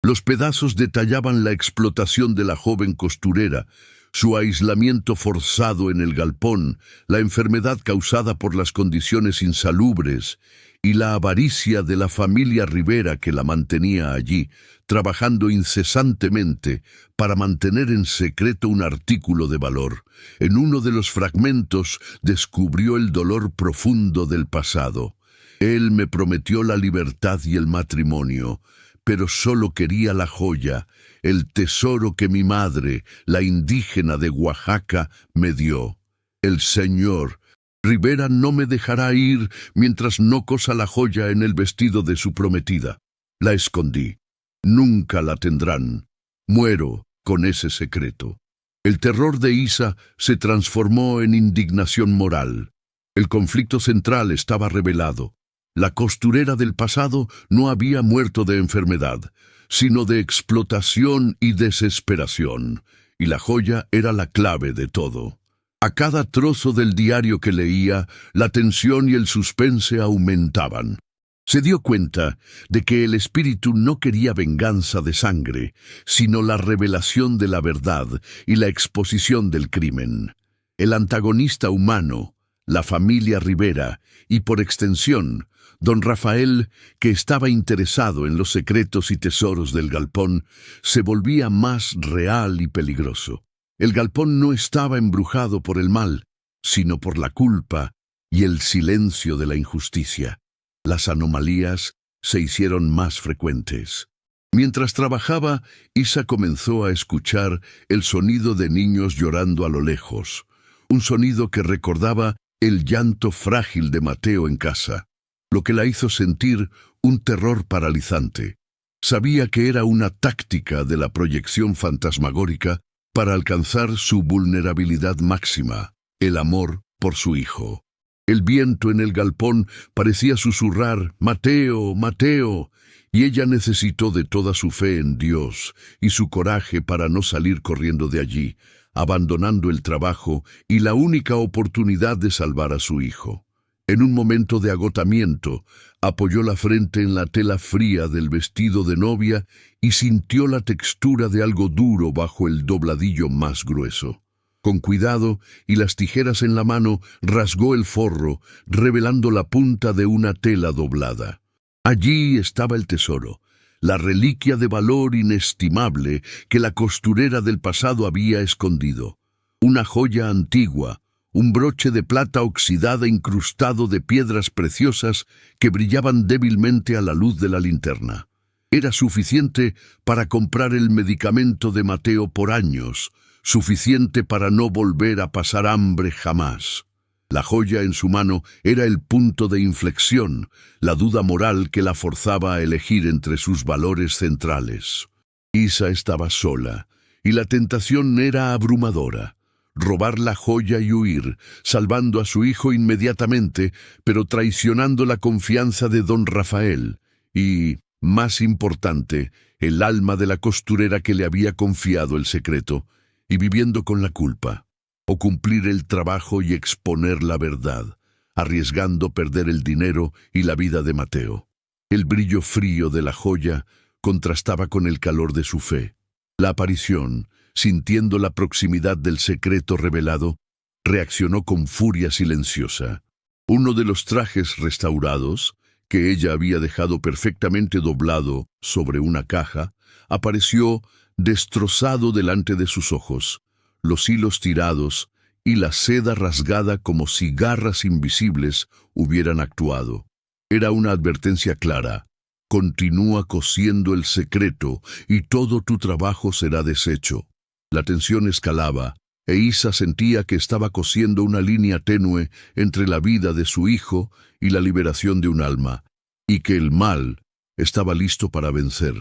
Speaker 1: Los pedazos detallaban la explotación de la joven costurera, su aislamiento forzado en el galpón, la enfermedad causada por las condiciones insalubres y la avaricia de la familia Rivera que la mantenía allí, trabajando incesantemente para mantener en secreto un artículo de valor. En uno de los fragmentos descubrió el dolor profundo del pasado. Él me prometió la libertad y el matrimonio, pero solo quería la joya, el tesoro que mi madre, la indígena de Oaxaca, me dio. El señor Rivera no me dejará ir mientras no cosa la joya en el vestido de su prometida. La escondí. Nunca la tendrán. Muero con ese secreto. El terror de Isa se transformó en indignación moral. El conflicto central estaba revelado. La costurera del pasado no había muerto de enfermedad, sino de explotación y desesperación, y la joya era la clave de todo. A cada trozo del diario que leía, la tensión y el suspense aumentaban. Se dio cuenta de que el espíritu no quería venganza de sangre, sino la revelación de la verdad y la exposición del crimen. El antagonista humano, la familia Rivera y, por extensión, don Rafael, que estaba interesado en los secretos y tesoros del galpón, se volvía más real y peligroso. El galpón no estaba embrujado por el mal, sino por la culpa y el silencio de la injusticia. Las anomalías se hicieron más frecuentes. Mientras trabajaba, Isa comenzó a escuchar el sonido de niños llorando a lo lejos, un sonido que recordaba el llanto frágil de Mateo en casa, lo que la hizo sentir un terror paralizante. Sabía que era una táctica de la proyección fantasmagórica para alcanzar su vulnerabilidad máxima, el amor por su hijo. El viento en el galpón parecía susurrar, «Mateo, Mateo», y ella necesitó de toda su fe en Dios y su coraje para no salir corriendo de allí, abandonando el trabajo y la única oportunidad de salvar a su hijo. En un momento de agotamiento, apoyó la frente en la tela fría del vestido de novia y sintió la textura de algo duro bajo el dobladillo más grueso. Con cuidado y las tijeras en la mano, rasgó el forro, revelando la punta de una tela doblada. Allí estaba el tesoro, la reliquia de valor inestimable que la costurera del pasado había escondido. Una joya antigua, un broche de plata oxidada incrustado de piedras preciosas que brillaban débilmente a la luz de la linterna. Era suficiente para comprar el medicamento de Mateo por años, suficiente para no volver a pasar hambre jamás. La joya en su mano era el punto de inflexión, la duda moral que la forzaba a elegir entre sus valores centrales. Isa estaba sola, y la tentación era abrumadora. Robar la joya y huir, salvando a su hijo inmediatamente, pero traicionando la confianza de don Rafael, y, más importante, el alma de la costurera que le había confiado el secreto, y viviendo con la culpa, o cumplir el trabajo y exponer la verdad, arriesgando perder el dinero y la vida de Mateo. El brillo frío de la joya contrastaba con el calor de su fe. La aparición, sintiendo la proximidad del secreto revelado, reaccionó con furia silenciosa. Uno de los trajes restaurados, que ella había dejado perfectamente doblado sobre una caja, apareció destrozado delante de sus ojos, los hilos tirados y la seda rasgada como si garras invisibles hubieran actuado. Era una advertencia clara: continúa cosiendo el secreto y todo tu trabajo será deshecho. La tensión escalaba, e Isa sentía que estaba cosiendo una línea tenue entre la vida de su hijo y la liberación de un alma, y que el mal estaba listo para vencer.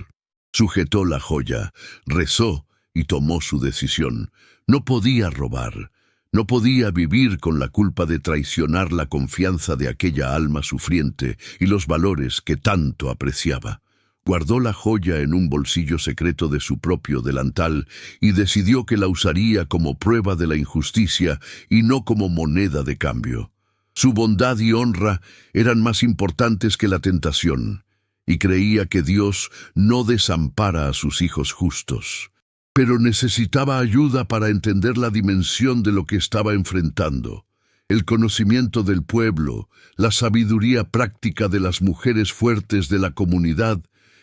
Speaker 1: Sujetó la joya, rezó y tomó su decisión. No podía robar, no podía vivir con la culpa de traicionar la confianza de aquella alma sufriente y los valores que tanto apreciaba. Guardó la joya en un bolsillo secreto de su propio delantal y decidió que la usaría como prueba de la injusticia y no como moneda de cambio. Su bondad y honra eran más importantes que la tentación, y creía que Dios no desampara a sus hijos justos. Pero necesitaba ayuda para entender la dimensión de lo que estaba enfrentando. El conocimiento del pueblo, la sabiduría práctica de las mujeres fuertes de la comunidad,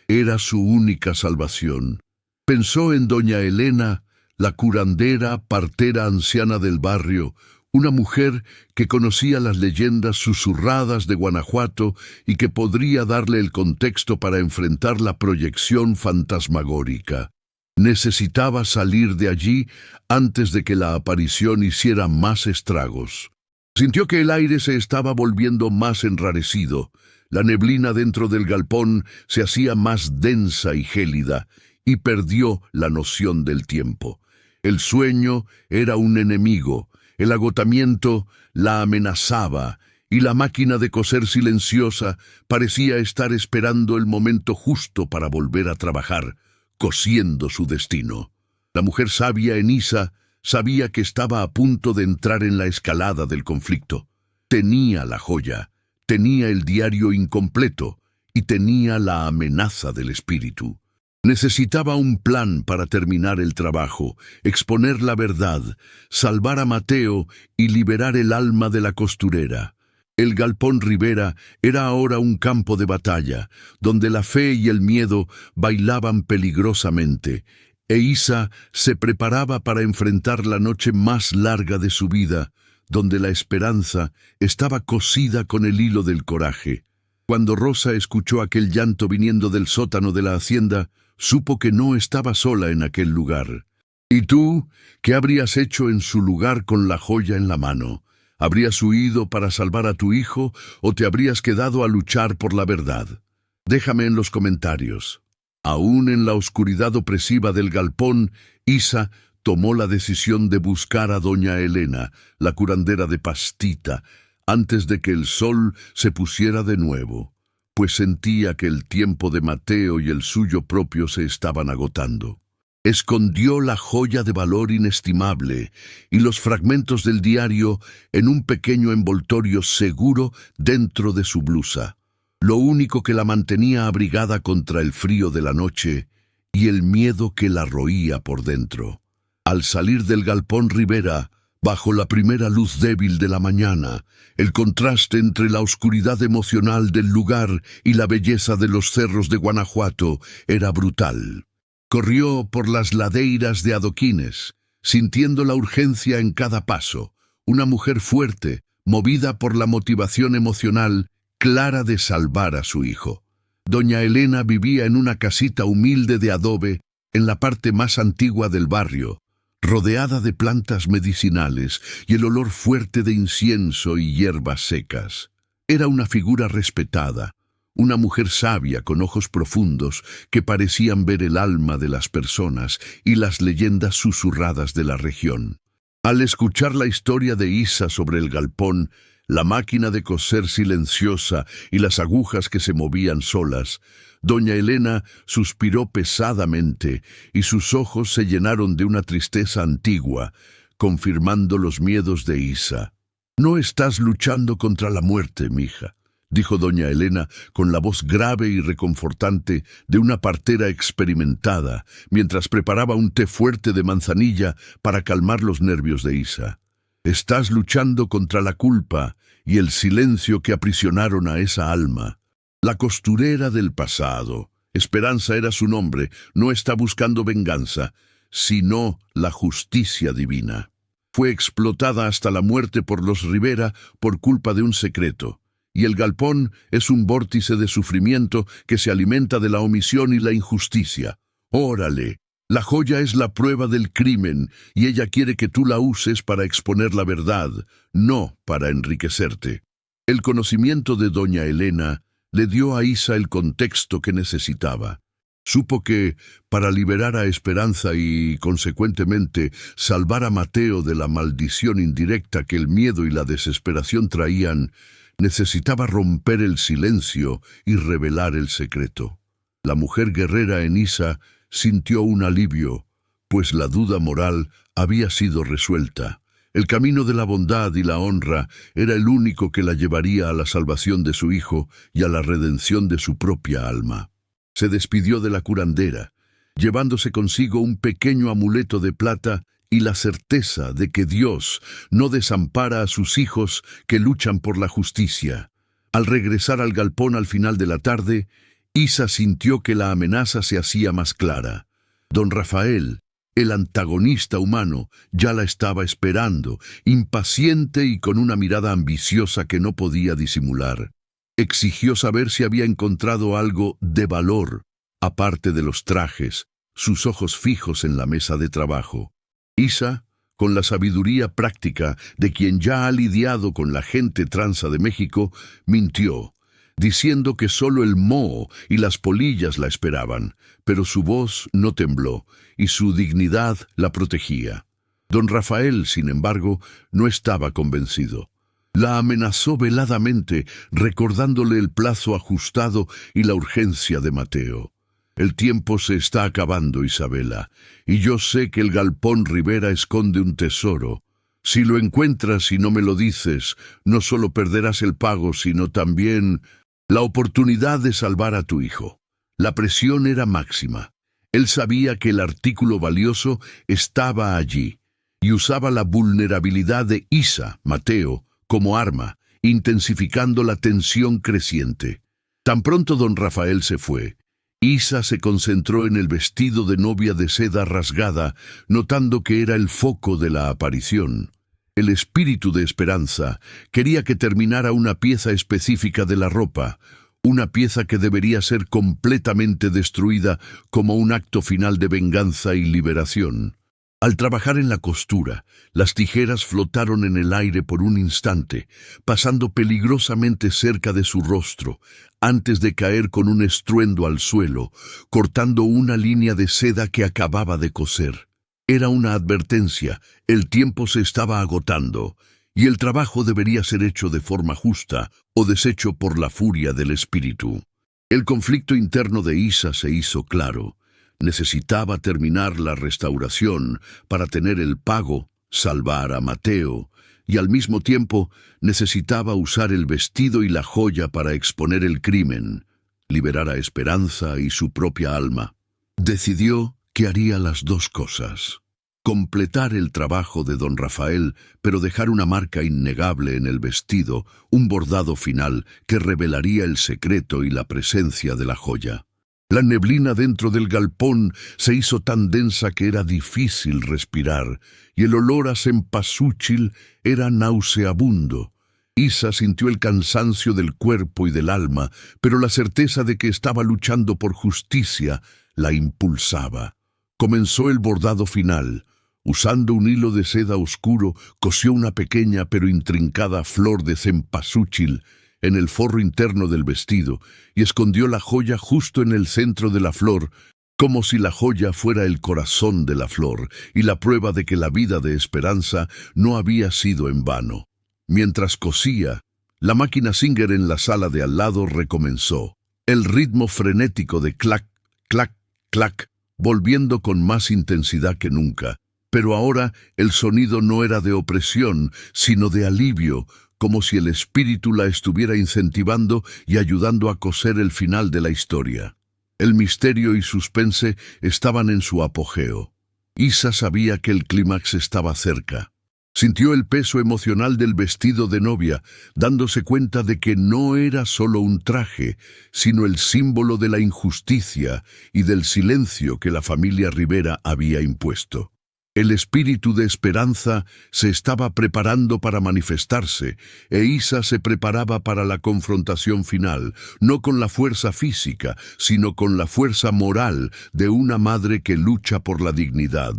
Speaker 1: era su única salvación. Pensó en doña Elena, la curandera, partera anciana del barrio, una mujer que conocía las leyendas susurradas de Guanajuato y que podría darle el contexto para enfrentar la proyección fantasmagórica. Necesitaba salir de allí antes de que la aparición hiciera más estragos. Sintió que el aire se estaba volviendo más enrarecido. La neblina dentro del galpón se hacía más densa y gélida, y perdió la noción del tiempo. El sueño era un enemigo, el agotamiento la amenazaba, y la máquina de coser silenciosa parecía estar esperando el momento justo para volver a trabajar, cosiendo su destino. La mujer sabia en Isa sabía que estaba a punto de entrar en la escalada del conflicto. Tenía la joya, tenía el diario incompleto y tenía la amenaza del espíritu. Necesitaba un plan para terminar el trabajo, exponer la verdad, salvar a Mateo y liberar el alma de la costurera. El Galpón Rivera era ahora un campo de batalla, donde la fe y el miedo bailaban peligrosamente, e Isa se preparaba para enfrentar la noche más larga de su vida, donde la esperanza estaba cosida con el hilo del coraje. Cuando Rosa escuchó aquel llanto viniendo del sótano de la hacienda, supo que no estaba sola en aquel lugar. ¿Y tú, qué habrías hecho en su lugar con la joya en la mano? ¿Habrías huido para salvar a tu hijo o te habrías quedado a luchar por la verdad? Déjame en los comentarios. Aún en la oscuridad opresiva del galpón, Isa tomó la decisión de buscar a doña Elena, la curandera de Pastita, antes de que el sol se pusiera de nuevo, pues sentía que el tiempo de Mateo y el suyo propio se estaban agotando. Escondió la joya de valor inestimable y los fragmentos del diario en un pequeño envoltorio seguro dentro de su blusa, lo único que la mantenía abrigada contra el frío de la noche y el miedo que la roía por dentro. Al salir del Galpón Rivera, bajo la primera luz débil de la mañana, el contraste entre la oscuridad emocional del lugar y la belleza de los cerros de Guanajuato era brutal. Corrió por las ladeiras de adoquines, sintiendo la urgencia en cada paso, una mujer fuerte, movida por la motivación emocional clara de salvar a su hijo. Doña Elena vivía en una casita humilde de adobe en la parte más antigua del barrio, rodeada de plantas medicinales y el olor fuerte de incienso y hierbas secas. Era una figura respetada, una mujer sabia con ojos profundos que parecían ver el alma de las personas y las leyendas susurradas de la región. Al escuchar la historia de Isa sobre el galpón, la máquina de coser silenciosa y las agujas que se movían solas, doña Elena suspiró pesadamente y sus ojos se llenaron de una tristeza antigua, confirmando los miedos de Isa. «No estás luchando contra la muerte, mija», dijo doña Elena con la voz grave y reconfortante de una partera experimentada, mientras preparaba un té fuerte de manzanilla para calmar los nervios de Isa. «Estás luchando contra la culpa y el silencio que aprisionaron a esa alma. La costurera del pasado, Esperanza era su nombre, no está buscando venganza, sino la justicia divina. Fue explotada hasta la muerte por los Rivera por culpa de un secreto. Y el galpón es un vórtice de sufrimiento que se alimenta de la omisión y la injusticia. Órale, la joya es la prueba del crimen y ella quiere que tú la uses para exponer la verdad, no para enriquecerte». El conocimiento de doña Elena le dio a Isa el contexto que necesitaba. Supo que, para liberar a Esperanza y, consecuentemente, salvar a Mateo de la maldición indirecta que el miedo y la desesperación traían, necesitaba romper el silencio y revelar el secreto. La mujer guerrera en Isa sintió un alivio, pues la duda moral había sido resuelta. El camino de la bondad y la honra era el único que la llevaría a la salvación de su hijo y a la redención de su propia alma. Se despidió de la curandera, llevándose consigo un pequeño amuleto de plata y la certeza de que Dios no desampara a sus hijos que luchan por la justicia. Al regresar al galpón al final de la tarde, Isa sintió que la amenaza se hacía más clara. Don Rafael, el antagonista humano, ya la estaba esperando, impaciente y con una mirada ambiciosa que no podía disimular. Exigió saber si había encontrado algo de valor, aparte de los trajes, sus ojos fijos en la mesa de trabajo. Isa, con la sabiduría práctica de quien ya ha lidiado con la gente tranza de México, mintió, diciendo que solo el moho y las polillas la esperaban, pero su voz no tembló y su dignidad la protegía. Don Rafael, sin embargo, no estaba convencido. La amenazó veladamente, recordándole el plazo ajustado y la urgencia de Mateo. «El tiempo se está acabando, Isabela, y yo sé que el Galpón Rivera esconde un tesoro. Si lo encuentras y no me lo dices, no solo perderás el pago, sino también la oportunidad de salvar a tu hijo». La presión era máxima. Él sabía que el artículo valioso estaba allí y usaba la vulnerabilidad de Isa, Mateo, como arma, intensificando la tensión creciente. Tan pronto don Rafael se fue, Isa se concentró en el vestido de novia de seda rasgada, notando que era el foco de la aparición. El espíritu de esperanza quería que terminara una pieza específica de la ropa, una pieza que debería ser completamente destruida como un acto final de venganza y liberación. Al trabajar en la costura, las tijeras flotaron en el aire por un instante, pasando peligrosamente cerca de su rostro, antes de caer con un estruendo al suelo, cortando una línea de seda que acababa de coser. Era una advertencia, el tiempo se estaba agotando, y el trabajo debería ser hecho de forma justa o deshecho por la furia del espíritu. El conflicto interno de Isa se hizo claro. Necesitaba terminar la restauración para tener el pago, salvar a Mateo, y al mismo tiempo necesitaba usar el vestido y la joya para exponer el crimen, liberar a Esperanza y su propia alma. Decidió que haría las dos cosas. Completar el trabajo de don Rafael, pero dejar una marca innegable en el vestido, un bordado final que revelaría el secreto y la presencia de la joya. La neblina dentro del galpón se hizo tan densa que era difícil respirar, y el olor a cempasúchil era nauseabundo. Isa sintió el cansancio del cuerpo y del alma, pero la certeza de que estaba luchando por justicia la impulsaba. Comenzó el bordado final. Usando un hilo de seda oscuro, cosió una pequeña pero intrincada flor de cempasúchil en el forro interno del vestido y escondió la joya justo en el centro de la flor, como si la joya fuera el corazón de la flor y la prueba de que la vida de Esperanza no había sido en vano. Mientras cosía, la máquina Singer en la sala de al lado recomenzó. El ritmo frenético de clac, clac, clac, volviendo con más intensidad que nunca. Pero ahora el sonido no era de opresión, sino de alivio, como si el espíritu la estuviera incentivando y ayudando a coser el final de la historia. El misterio y suspense estaban en su apogeo. Isa sabía que el clímax estaba cerca. Sintió el peso emocional del vestido de novia, dándose cuenta de que no era solo un traje, sino el símbolo de la injusticia y del silencio que la familia Rivera había impuesto. El espíritu de Esperanza se estaba preparando para manifestarse, e Isa se preparaba para la confrontación final, no con la fuerza física, sino con la fuerza moral de una madre que lucha por la dignidad.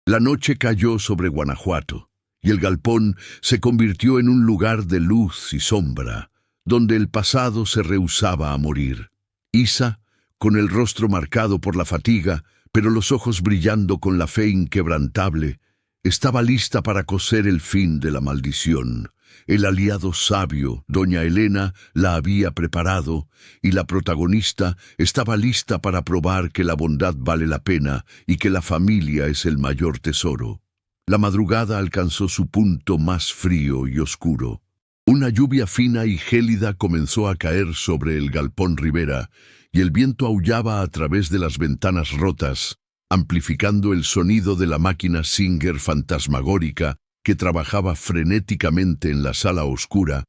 Speaker 1: La noche cayó sobre Guanajuato, y el galpón se convirtió en un lugar de luz y sombra, donde el pasado se rehusaba a morir. Isa, con el rostro marcado por la fatiga, pero los ojos brillando con la fe inquebrantable, estaba lista para coser el fin de la maldición. El aliado sabio, doña Elena, la había preparado, y la protagonista estaba lista para probar que la bondad vale la pena y que la familia es el mayor tesoro. La madrugada alcanzó su punto más frío y oscuro. Una lluvia fina y gélida comenzó a caer sobre el galpón Rivera, y el viento aullaba a través de las ventanas rotas, amplificando el sonido de la máquina Singer fantasmagórica que trabajaba frenéticamente en la sala oscura,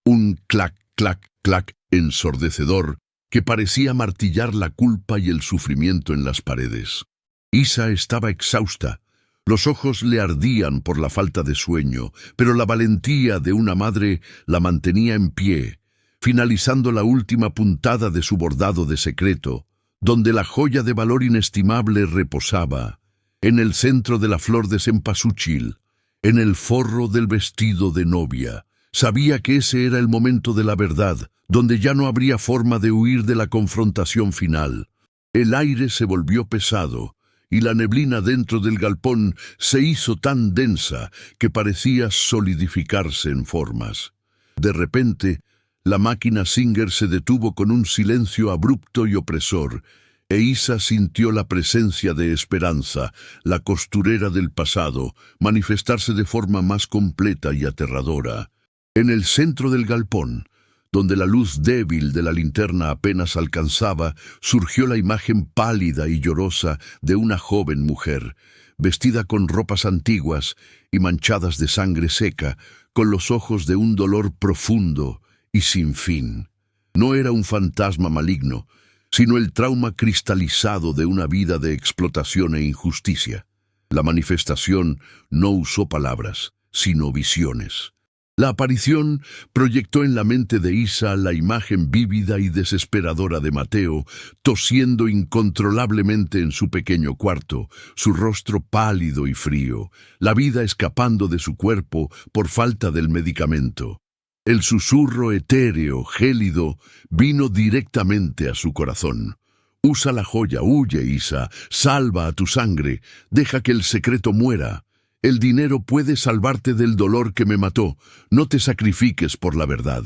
Speaker 1: un clac, clac, clac ensordecedor que parecía martillar la culpa y el sufrimiento en las paredes. Isa estaba exhausta. Los ojos le ardían por la falta de sueño, pero la valentía de una madre la mantenía en pie, finalizando la última puntada de su bordado de secreto, donde la joya de valor inestimable reposaba, en el centro de la flor de cempasúchil, en el forro del vestido de novia. Sabía que ese era el momento de la verdad, donde ya no habría forma de huir de la confrontación final. El aire se volvió pesado, y la neblina dentro del galpón se hizo tan densa que parecía solidificarse en formas. De repente, la máquina Singer se detuvo con un silencio abrupto y opresor, e Isa sintió la presencia de Esperanza, la costurera del pasado, manifestarse de forma más completa y aterradora. En el centro del galpón, Donde la luz débil de la linterna apenas alcanzaba, surgió la imagen pálida y llorosa de una joven mujer, vestida con ropas antiguas y manchadas de sangre seca, con los ojos de un dolor profundo y sin fin. No era un fantasma maligno, sino el trauma cristalizado de una vida de explotación e injusticia. La manifestación no usó palabras, sino visiones. La aparición proyectó en la mente de Isa la imagen vívida y desesperadora de Mateo, tosiendo incontrolablemente en su pequeño cuarto, su rostro pálido y frío, la vida escapando de su cuerpo por falta del medicamento. El susurro etéreo, gélido, vino directamente a su corazón. Usa la joya, huye, Isa, salva a tu sangre, deja que el secreto muera. El dinero puede salvarte del dolor que me mató. No te sacrifiques por la verdad.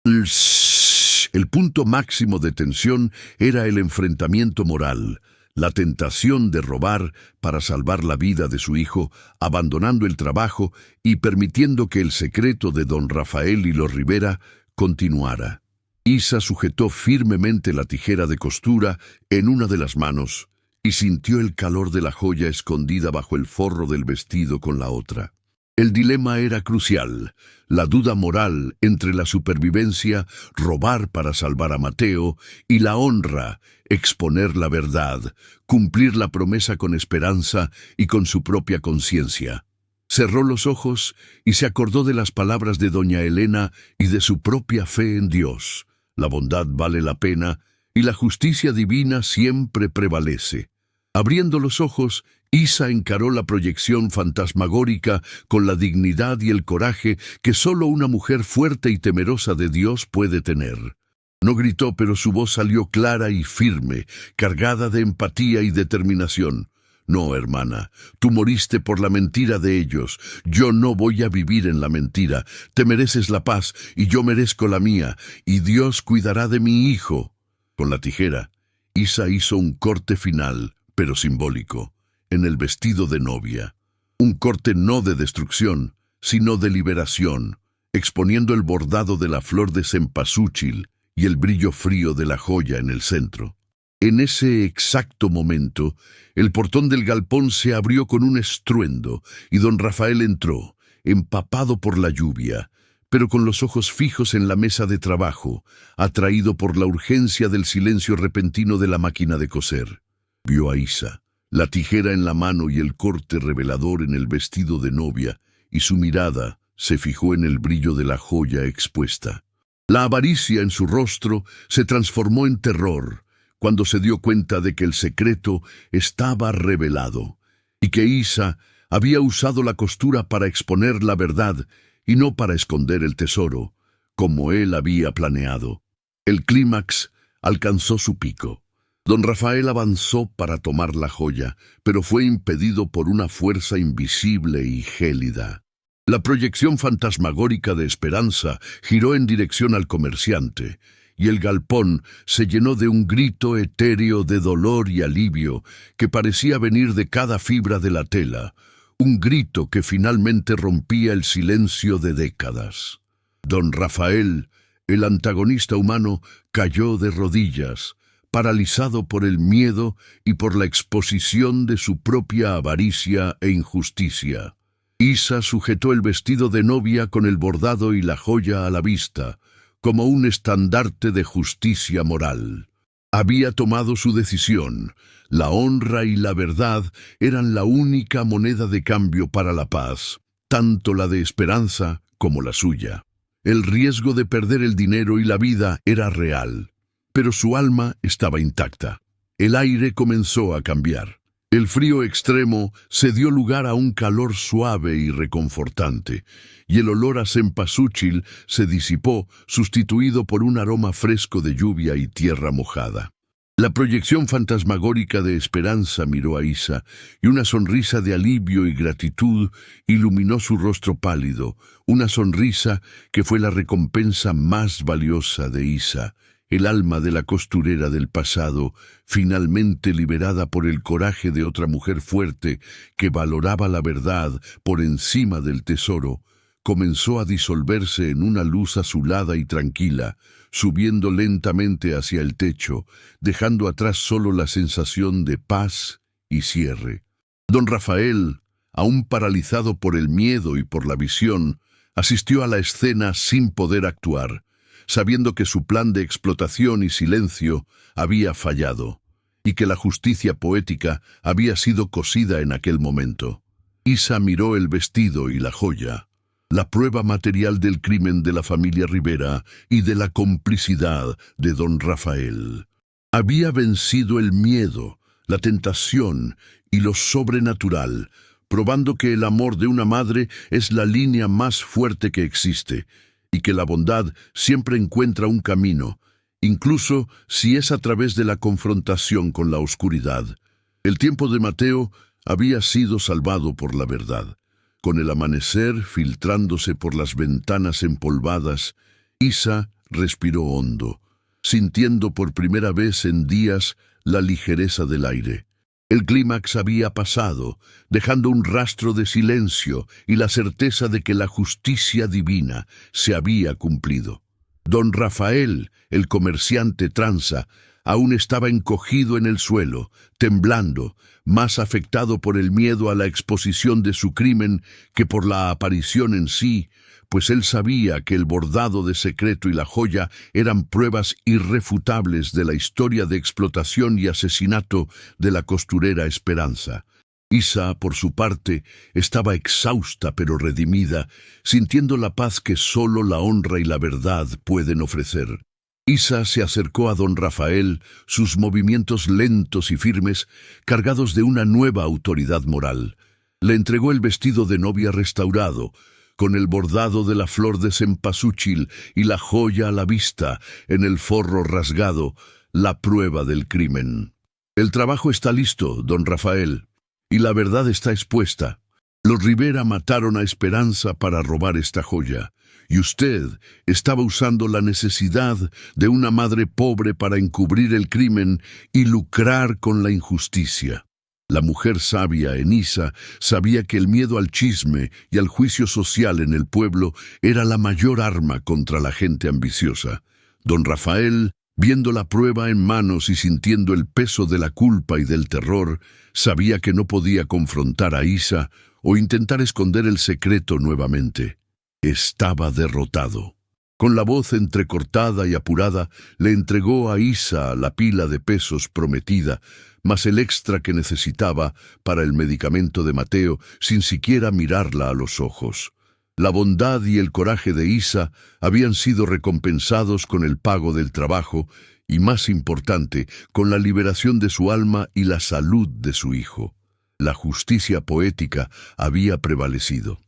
Speaker 1: El punto máximo de tensión era el enfrentamiento moral, la tentación de robar para salvar la vida de su hijo, abandonando el trabajo y permitiendo que el secreto de don Rafael y los Rivera continuara. Isa sujetó firmemente la tijera de costura en una de las manos y sintió el calor de la joya escondida bajo el forro del vestido con la otra. El dilema era crucial, la duda moral entre la supervivencia, robar para salvar a Mateo, y la honra, exponer la verdad, cumplir la promesa con esperanza y con su propia conciencia. Cerró los ojos y se acordó de las palabras de doña Elena y de su propia fe en Dios. La bondad vale la pena y la justicia divina siempre prevalece. Abriendo los ojos, Isa encaró la proyección fantasmagórica con la dignidad y el coraje que solo una mujer fuerte y temerosa de Dios puede tener. No gritó, pero su voz salió clara y firme, cargada de empatía y determinación. No, hermana, tú moriste por la mentira de ellos. Yo no voy a vivir en la mentira. Te mereces la paz y yo merezco la mía, y Dios cuidará de mi hijo. Con la tijera, Isa hizo un corte final, pero simbólico, en el vestido de novia. Un corte no de destrucción, sino de liberación, exponiendo el bordado de la flor de cempasúchil y el brillo frío de la joya en el centro. En ese exacto momento, el portón del galpón se abrió con un estruendo y don Rafael entró, empapado por la lluvia, pero con los ojos fijos en la mesa de trabajo, atraído por la urgencia del silencio repentino de la máquina de coser. Vio a Isa, la tijera en la mano y el corte revelador en el vestido de novia, y su mirada se fijó en el brillo de la joya expuesta. La avaricia en su rostro se transformó en terror cuando se dio cuenta de que el secreto estaba revelado y que Isa había usado la costura para exponer la verdad y no para esconder el tesoro, como él había planeado. El clímax alcanzó su pico. Don Rafael avanzó para tomar la joya, pero fue impedido por una fuerza invisible y gélida. La proyección fantasmagórica de Esperanza giró en dirección al comerciante, y el galpón se llenó de un grito etéreo de dolor y alivio que parecía venir de cada fibra de la tela, un grito que finalmente rompía el silencio de décadas. Don Rafael, el antagonista humano, cayó de rodillas, paralizado por el miedo y por la exposición de su propia avaricia e injusticia. Isa sujetó el vestido de novia con el bordado y la joya a la vista, como un estandarte de justicia moral. Había tomado su decisión. La honra y la verdad eran la única moneda de cambio para la paz, tanto la de Esperanza como la suya. El riesgo de perder el dinero y la vida era real, pero su alma estaba intacta. El aire comenzó a cambiar. El frío extremo se dio lugar a un calor suave y reconfortante, y el olor a cempasúchil se disipó, sustituido por un aroma fresco de lluvia y tierra mojada. La proyección fantasmagórica de Esperanza miró a Isa, y una sonrisa de alivio y gratitud iluminó su rostro pálido, una sonrisa que fue la recompensa más valiosa de Isa. El alma de la costurera del pasado, finalmente liberada por el coraje de otra mujer fuerte que valoraba la verdad por encima del tesoro, comenzó a disolverse en una luz azulada y tranquila, subiendo lentamente hacia el techo, dejando atrás solo la sensación de paz y cierre. Don Rafael, aún paralizado por el miedo y por la visión, asistió a la escena sin poder actuar, sabiendo que su plan de explotación y silencio había fallado, y que la justicia poética había sido cosida en aquel momento. Isa miró el vestido y la joya, la prueba material del crimen de la familia Rivera y de la complicidad de don Rafael. Había vencido el miedo, la tentación y lo sobrenatural, probando que el amor de una madre es la línea más fuerte que existe, y que la bondad siempre encuentra un camino, incluso si es a través de la confrontación con la oscuridad. El tiempo de Mateo había sido salvado por la verdad. Con el amanecer filtrándose por las ventanas empolvadas, Isa respiró hondo, sintiendo por primera vez en días la ligereza del aire. El clímax había pasado, dejando un rastro de silencio y la certeza de que la justicia divina se había cumplido. Don Rafael, el comerciante tranza, aún estaba encogido en el suelo, temblando, más afectado por el miedo a la exposición de su crimen que por la aparición en sí, pues él sabía que el bordado de secreto y la joya eran pruebas irrefutables de la historia de explotación y asesinato de la costurera Esperanza. Isa, por su parte, estaba exhausta pero redimida, sintiendo la paz que solo la honra y la verdad pueden ofrecer. Isa se acercó a don Rafael, sus movimientos lentos y firmes, cargados de una nueva autoridad moral. Le entregó el vestido de novia restaurado, con el bordado de la flor de cempasúchil y la joya a la vista, en el forro rasgado, la prueba del crimen. El trabajo está listo, don Rafael, y la verdad está expuesta. Los Rivera mataron a Esperanza para robar esta joya, y usted estaba usando la necesidad de una madre pobre para encubrir el crimen y lucrar con la injusticia. La mujer sabia en Isa sabía que el miedo al chisme y al juicio social en el pueblo era la mayor arma contra la gente ambiciosa. Don Rafael, viendo la prueba en manos y sintiendo el peso de la culpa y del terror, sabía que no podía confrontar a Isa o intentar esconder el secreto nuevamente. Estaba derrotado. Con la voz entrecortada y apurada, le entregó a Isa la pila de pesos prometida, más el extra que necesitaba para el medicamento de Mateo, sin siquiera mirarla a los ojos. La bondad y el coraje de Isa habían sido recompensados con el pago del trabajo y, más importante, con la liberación de su alma y la salud de su hijo. La justicia poética había prevalecido.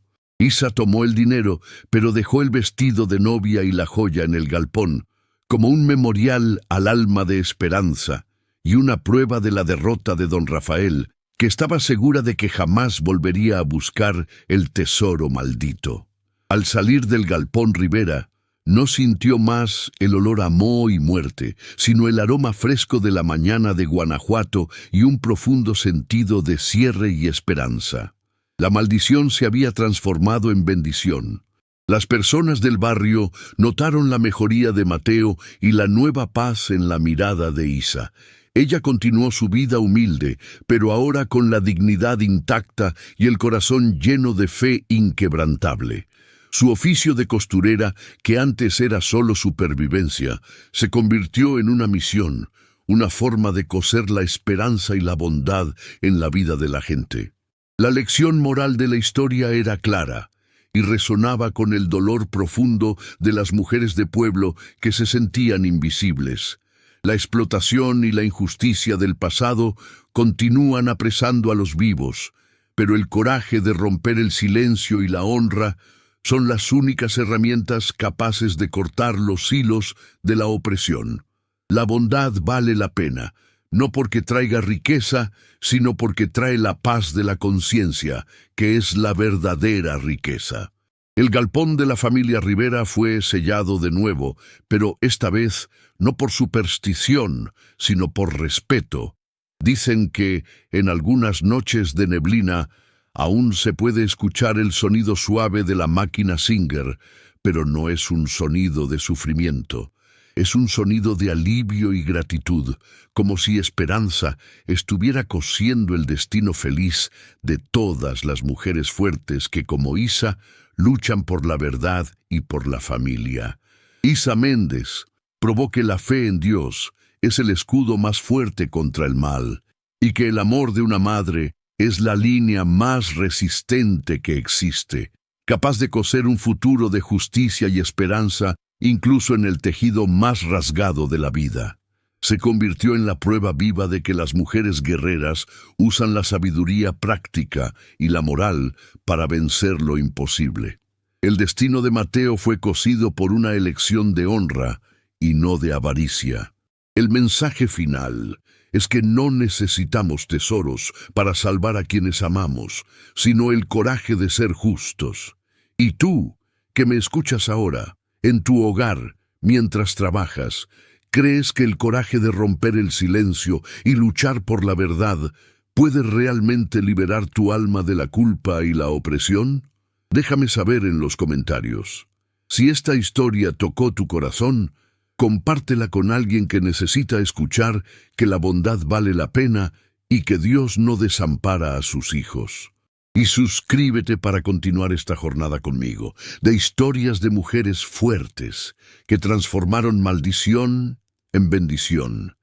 Speaker 1: Isa tomó el dinero, pero dejó el vestido de novia y la joya en el galpón, como un memorial al alma de Esperanza y una prueba de la derrota de don Rafael, que estaba segura de que jamás volvería a buscar el tesoro maldito. Al salir del galpón Rivera, no sintió más el olor a moho y muerte, sino el aroma fresco de la mañana de Guanajuato y un profundo sentido de cierre y esperanza. La maldición se había transformado en bendición. Las personas del barrio notaron la mejoría de Mateo y la nueva paz en la mirada de Isa. Ella continuó su vida humilde, pero ahora con la dignidad intacta y el corazón lleno de fe inquebrantable. Su oficio de costurera, que antes era solo supervivencia, se convirtió en una misión, una forma de coser la esperanza y la bondad en la vida de la gente. La lección moral de la historia era clara y resonaba con el dolor profundo de las mujeres de pueblo que se sentían invisibles. La explotación y la injusticia del pasado continúan apresando a los vivos, pero el coraje de romper el silencio y la honra son las únicas herramientas capaces de cortar los hilos de la opresión. La bondad vale la pena, no porque traiga riqueza, sino porque trae la paz de la conciencia, que es la verdadera riqueza. El galpón de la familia Rivera fue sellado de nuevo, pero esta vez no por superstición, sino por respeto. Dicen que, en algunas noches de neblina, Aún se puede escuchar el sonido suave de la máquina Singer, pero no es un sonido de sufrimiento. Es un sonido de alivio y gratitud, como si esperanza estuviera cosiendo el destino feliz de todas las mujeres fuertes que, como Isa, luchan por la verdad y por la familia. Isa Méndez probó que la fe en Dios es el escudo más fuerte contra el mal, y que el amor de una madre es la línea más resistente que existe, capaz de coser un futuro de justicia y esperanza incluso en el tejido más rasgado de la vida. Se convirtió en la prueba viva de que las mujeres guerreras usan la sabiduría práctica y la moral para vencer lo imposible. El destino de Mateo fue cosido por una elección de honra y no de avaricia. El mensaje final es que no necesitamos tesoros para salvar a quienes amamos, sino el coraje de ser justos. Y tú, que me escuchas ahora, en tu hogar, mientras trabajas, ¿crees que el coraje de romper el silencio y luchar por la verdad puede realmente liberar tu alma de la culpa y la opresión? Déjame saber en los comentarios. Si esta historia tocó tu corazón, compártela con alguien que necesita escuchar que la bondad vale la pena y que Dios no desampara a sus hijos. Y suscríbete para continuar esta jornada conmigo, de historias de mujeres fuertes que transformaron maldición en bendición.